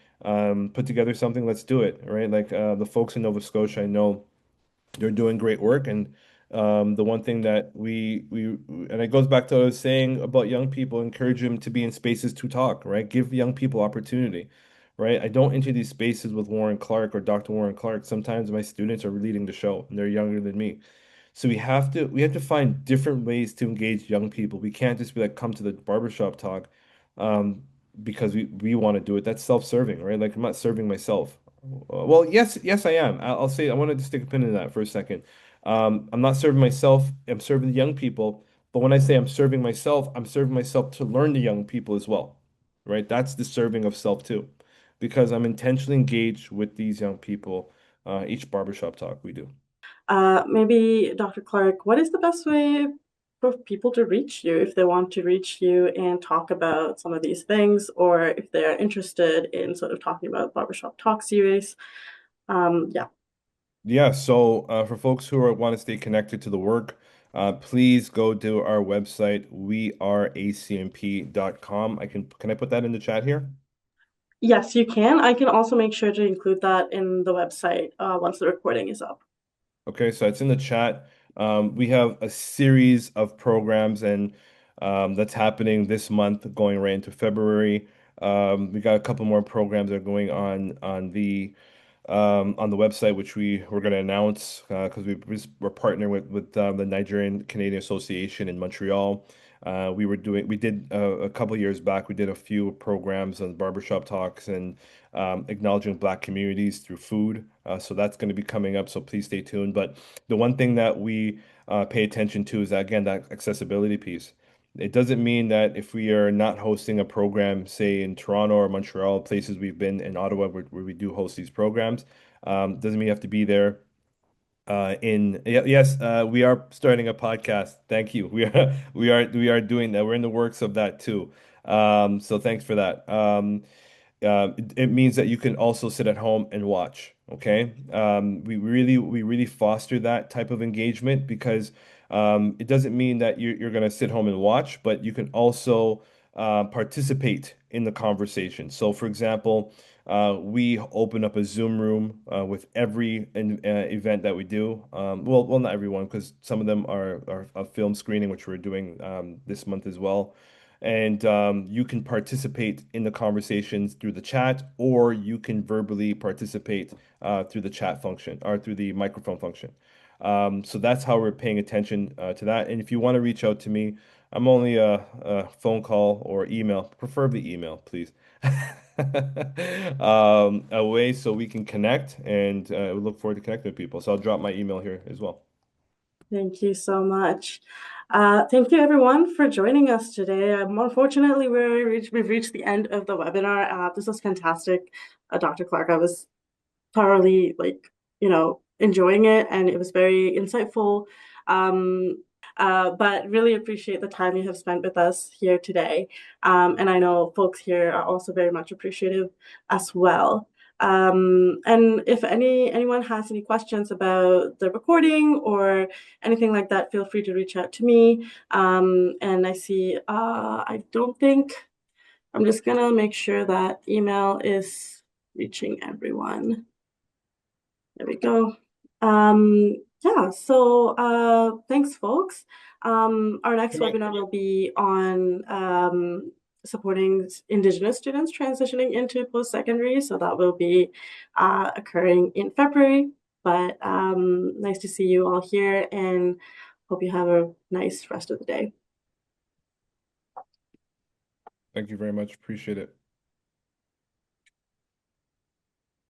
put together something. Let's do it, right? Like the folks in Nova Scotia, I know they're doing great work, and the one thing that we and it goes back to what I was saying about young people, encourage them to be in spaces to talk, right? Give young people opportunity, right? I don't enter these spaces with Warren Clarke or Dr. Warren Clarke. Sometimes my students are leading the show, and they're younger than me. So we have to find different ways to engage young people. We can't just be like, come to the barbershop talk, um, because we want to do it. That's self-serving, right? Like I'm not serving myself. Well, yes, I am. I'll say I wanted to stick a pin in that for a second. I'm not serving myself. I'm serving the young people. But when I say I'm serving myself to learn the young people as well, right? That's the serving of self too, because I'm intentionally engaged with these young people. Each barbershop talk we do. Maybe Dr. Clarke, what is the best way for people to reach you if they want to reach you and talk about some of these things, or if they're interested in sort of talking about Barbershop Talk Series? Yeah. Yeah, so for folks who want to stay connected to the work, please go to our website, weareacmp.com. Can I put that in the chat here? Yes, you can. I can also make sure to include that in the website once the recording is up. Okay, so it's in the chat. We have a series of programs and that's happening this month, going right into February. We got a couple more programs that are going on the website, which we're going to announce because we're partnering with the Nigerian Canadian Association in Montreal. We did a couple years back. We did a few programs on barbershop talks and acknowledging Black communities through food. So that's going to be coming up. So please stay tuned. But the one thing that we pay attention to is that, again, that accessibility piece. It doesn't mean that if we are not hosting a program, say in Toronto or Montreal, places we've been in Ottawa where we do host these programs, doesn't mean you have to be there. Yes, we are starting a podcast. Thank you. We are doing that. We're in the works of that too. So thanks for that. It means that you can also sit at home and watch. Okay. We really foster that type of engagement because it doesn't mean that you're going to sit home and watch, but you can also participate in the conversation. So, for example, we open up a Zoom room with every event that we do. Well, not everyone, because some of them are a film screening, which we're doing this month as well. And you can participate in the conversations through the chat, or you can verbally participate through the chat function or through the microphone function. So that's how we're paying attention to that. And if you want to reach out to me, I'm only a phone call or email, preferably email, please. A way so we can connect, and we look forward to connecting with people. So I'll drop my email here as well. Thank you so much. Thank you, everyone, for joining us today. Unfortunately, we've reached the end of the webinar. This was fantastic, Dr. Clarke. I was thoroughly enjoying it, and it was very insightful. But really appreciate the time you have spent with us here today. And I know folks here are also very much appreciative as well. And if anyone has any questions about the recording or anything like that, feel free to reach out to me. And I see, I don't think, I'm just gonna make sure that email is reaching everyone. There we go. Yeah, so thanks, folks. Our next webinar will be on supporting Indigenous students transitioning into post-secondary. So that will be occurring in February. But nice to see you all here and hope you have a nice rest of the day. Thank you very much. Appreciate it.